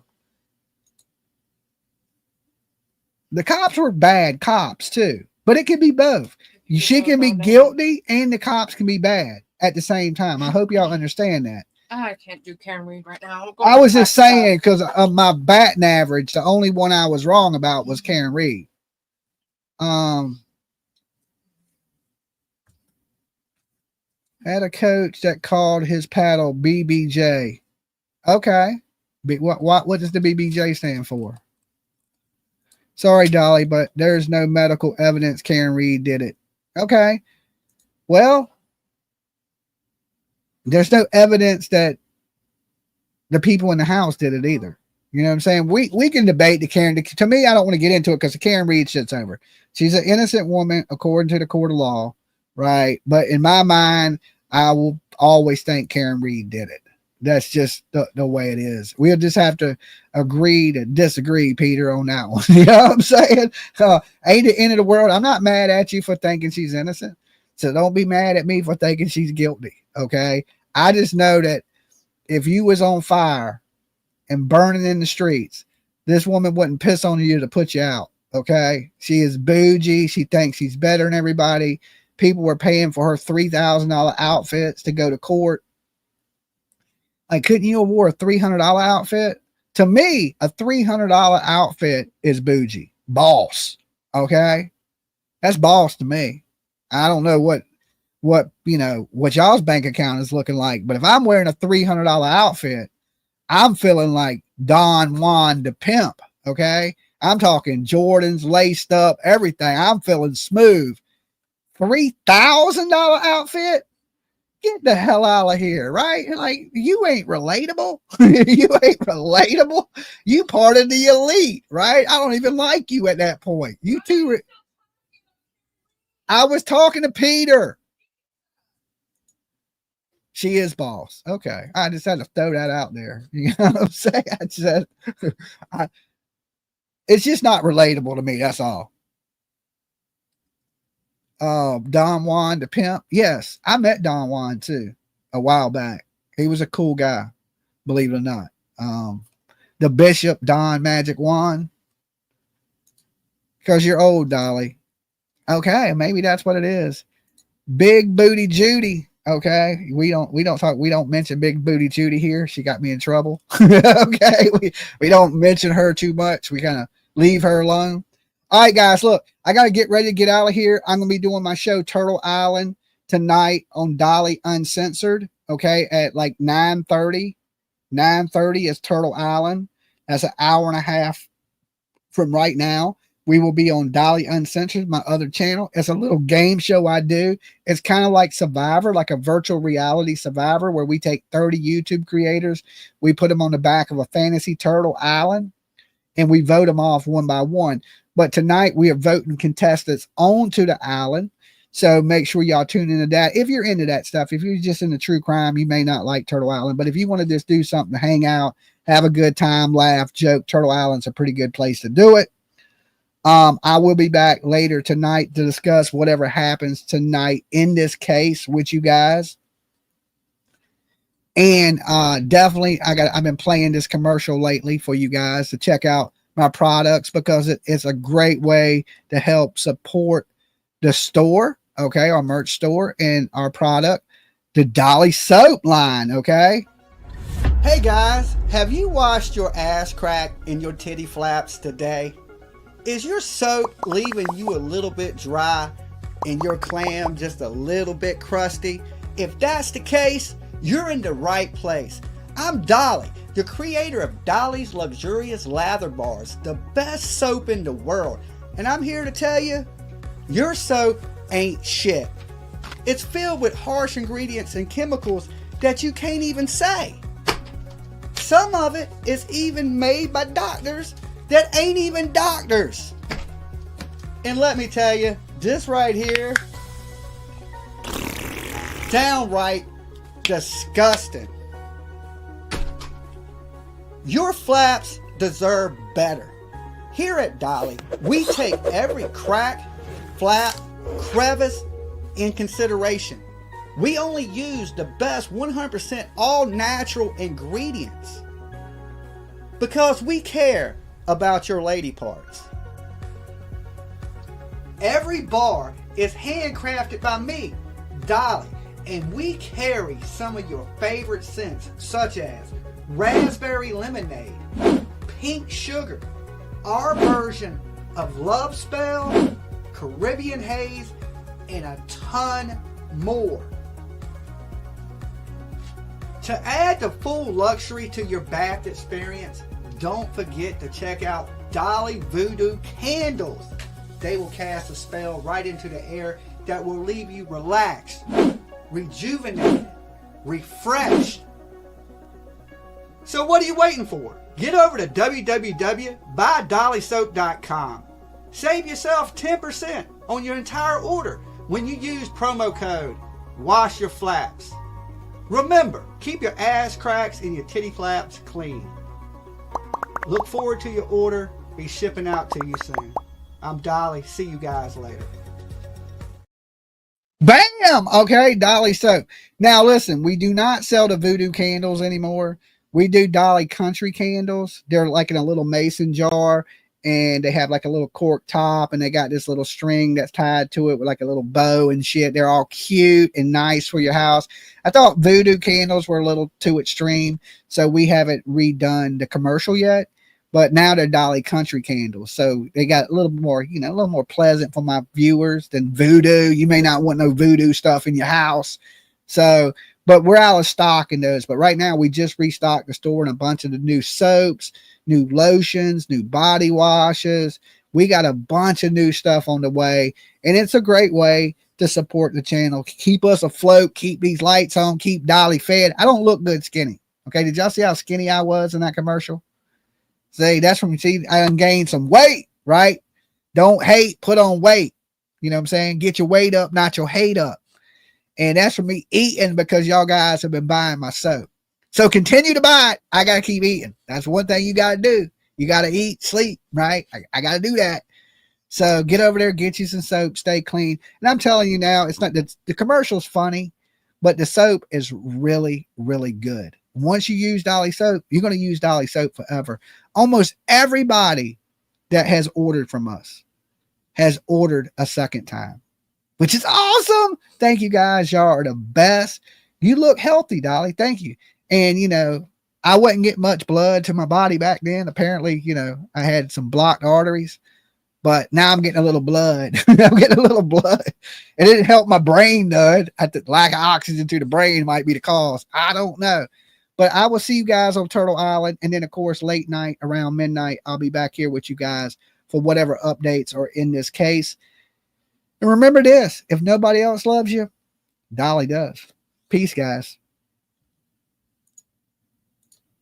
the cops were bad cops too, but it could be both. She can be guilty and the cops can be bad at the same time. I hope y'all understand that. I can't do Karen Reed right now. I was just saying because of my batting average, the only one I was wrong about was Karen Reed. Had a coach that called his paddle BBJ. Okay. What does the BBJ stand for? Sorry, Dolly, but there's no medical evidence Karen Reed did it. Okay. Well, there's no evidence that the people in the house did it either. You know what I'm saying? We can debate the Karen. To me, I don't want to get into it because the Karen Reed shit's over. She's an innocent woman according to the court of law, right? But in my mind, I will always think Karen Reed did it. That's just the way it is. We'll just have to agree to disagree, Peter, on that one. You know what I'm saying? Ain't the end of the world. I'm not mad at you for thinking she's innocent. So don't be mad at me for thinking she's guilty. Okay. I just know that if you was on fire and burning in the streets, this woman wouldn't piss on you to put you out. Okay. She is bougie. She thinks she's better than everybody. People were paying for her $3,000 outfits to go to court. Like, couldn't you have wore a $300 outfit? To me, a $300 outfit is bougie. Boss. Okay. That's boss to me. I don't know what y'all's bank account is looking like, but if I'm wearing a $300 outfit, I'm feeling like Don Juan the pimp. Okay. I'm talking Jordans, laced up, everything. I'm feeling smooth. $3,000 outfit? Get the hell out of here, right? Like, you ain't relatable. You ain't relatable. You part of the elite, right? I don't even like you at that point. You too. I was talking to Peter. She is boss. Okay. I just had to throw that out there. You know what I'm saying? It's just not relatable to me. That's all. Don Juan the pimp. Yes, I met Don Juan too a while back. He was a cool guy, believe it or not. The Bishop Don Magic Juan. Because you're old, Dolly. Okay, maybe that's what it is. Big Booty Judy. Okay, we don't mention Big Booty Judy here. She got me in trouble. Okay, we don't mention her too much. We kind of leave her alone. All right, guys, look, I got to get ready to get out of here. I'm going to be doing my show Turtle Island tonight on Dolly Uncensored, okay, at like 9:30. 9:30 is Turtle Island. That's an hour and a half from right now. We will be on Dolly Uncensored, my other channel. It's a little game show I do. It's kind of like Survivor, like a virtual reality Survivor, where we take 30 YouTube creators, we put them on the back of a fantasy turtle island, and we vote them off one by one. But tonight we are voting contestants onto the island. So make sure y'all tune into that. If you're into that stuff, if you're just into true crime, you may not like Turtle Island. But if you want to just do something to hang out, have a good time, laugh, joke, Turtle Island's a pretty good place to do it. I will be back later tonight to discuss whatever happens tonight in this case with you guys. And definitely, I've been playing this commercial lately for you guys to check out my products because it's a great way to help support the store, okay, our merch store and our product, the Dolly soap line, okay. Hey guys, have you washed your ass crack and your titty flaps today? Is your soap leaving you a little bit dry and your clam just a little bit crusty? If that's the case, you're in the right place. I'm Dolly, the creator of Dolly's Luxurious Lather Bars, the best soap in the world. And I'm here to tell you, your soap ain't shit. It's filled with harsh ingredients and chemicals that you can't even say. Some of it is even made by doctors that ain't even doctors. And let me tell you, this right here, downright disgusting. Your flaps deserve better. Here at Dolly, we take every crack, flap, crevice in consideration. We only use the best 100% all natural ingredients because we care about your lady parts. Every bar is handcrafted by me, Dolly, and we carry some of your favorite scents such as raspberry lemonade, pink sugar, our version of Love Spell, Caribbean Haze, and a ton more. To add the full luxury to your bath experience, don't forget to check out Dolly Voodoo Candles. They will cast a spell right into the air that will leave you relaxed, rejuvenated, refreshed. So what are you waiting for? Get over to www.buydollysoap.com. Save yourself 10% on your entire order when you use promo code Wash Your Flaps. Remember, keep your ass cracks and your titty flaps clean. Look forward to your order. Be shipping out to you soon. I'm Dolly. See you guys later. Bam! Okay, Dolly soap. Now listen, we do not sell the voodoo candles anymore. We do Dolly country candles. They're like in a little mason jar, and they have like a little cork top, and they got this little string that's tied to it with like a little bow and shit. They're all cute and nice for your house. I thought voodoo candles were a little too extreme, so we haven't redone the commercial yet. But now they're Dolly country candles, so they got a little more, a little more pleasant for my viewers than voodoo. You may not want no voodoo stuff in your house, so. But we're out of stock in those. But right now, we just restocked the store in a bunch of the new soaps, new lotions, new body washes. We got a bunch of new stuff on the way. And it's a great way to support the channel. Keep us afloat. Keep these lights on. Keep Dolly fed. I don't look good skinny. Okay, did y'all see how skinny I was in that commercial? See, that's from, I gained some weight, right? Don't hate, put on weight. You know what I'm saying? Get your weight up, not your hate up. And that's for me eating because y'all guys have been buying my soap. So continue to buy it. I got to keep eating. That's one thing you got to do. You got to eat, sleep, right? I got to do that. So get over there, get you some soap, stay clean. And I'm telling you now, it's not the commercial's funny, but the soap is really, really good. Once you use Dolly soap, you're going to use Dolly soap forever. Almost everybody that has ordered from us has ordered a second time, which is awesome. Thank you guys. Y'all are the best. You look healthy, Dolly. Thank you. And, I wasn't getting much blood to my body back then. Apparently, I had some blocked arteries, but now I'm getting a little blood. I'm getting a little blood. It didn't help my brain, though. The lack of oxygen to the brain might be the cause. I don't know. But I will see you guys on Turtle Island. And then, of course, late night around midnight, I'll be back here with you guys for whatever updates are in this case. And remember this, if nobody else loves you, Dolly does. Peace, guys.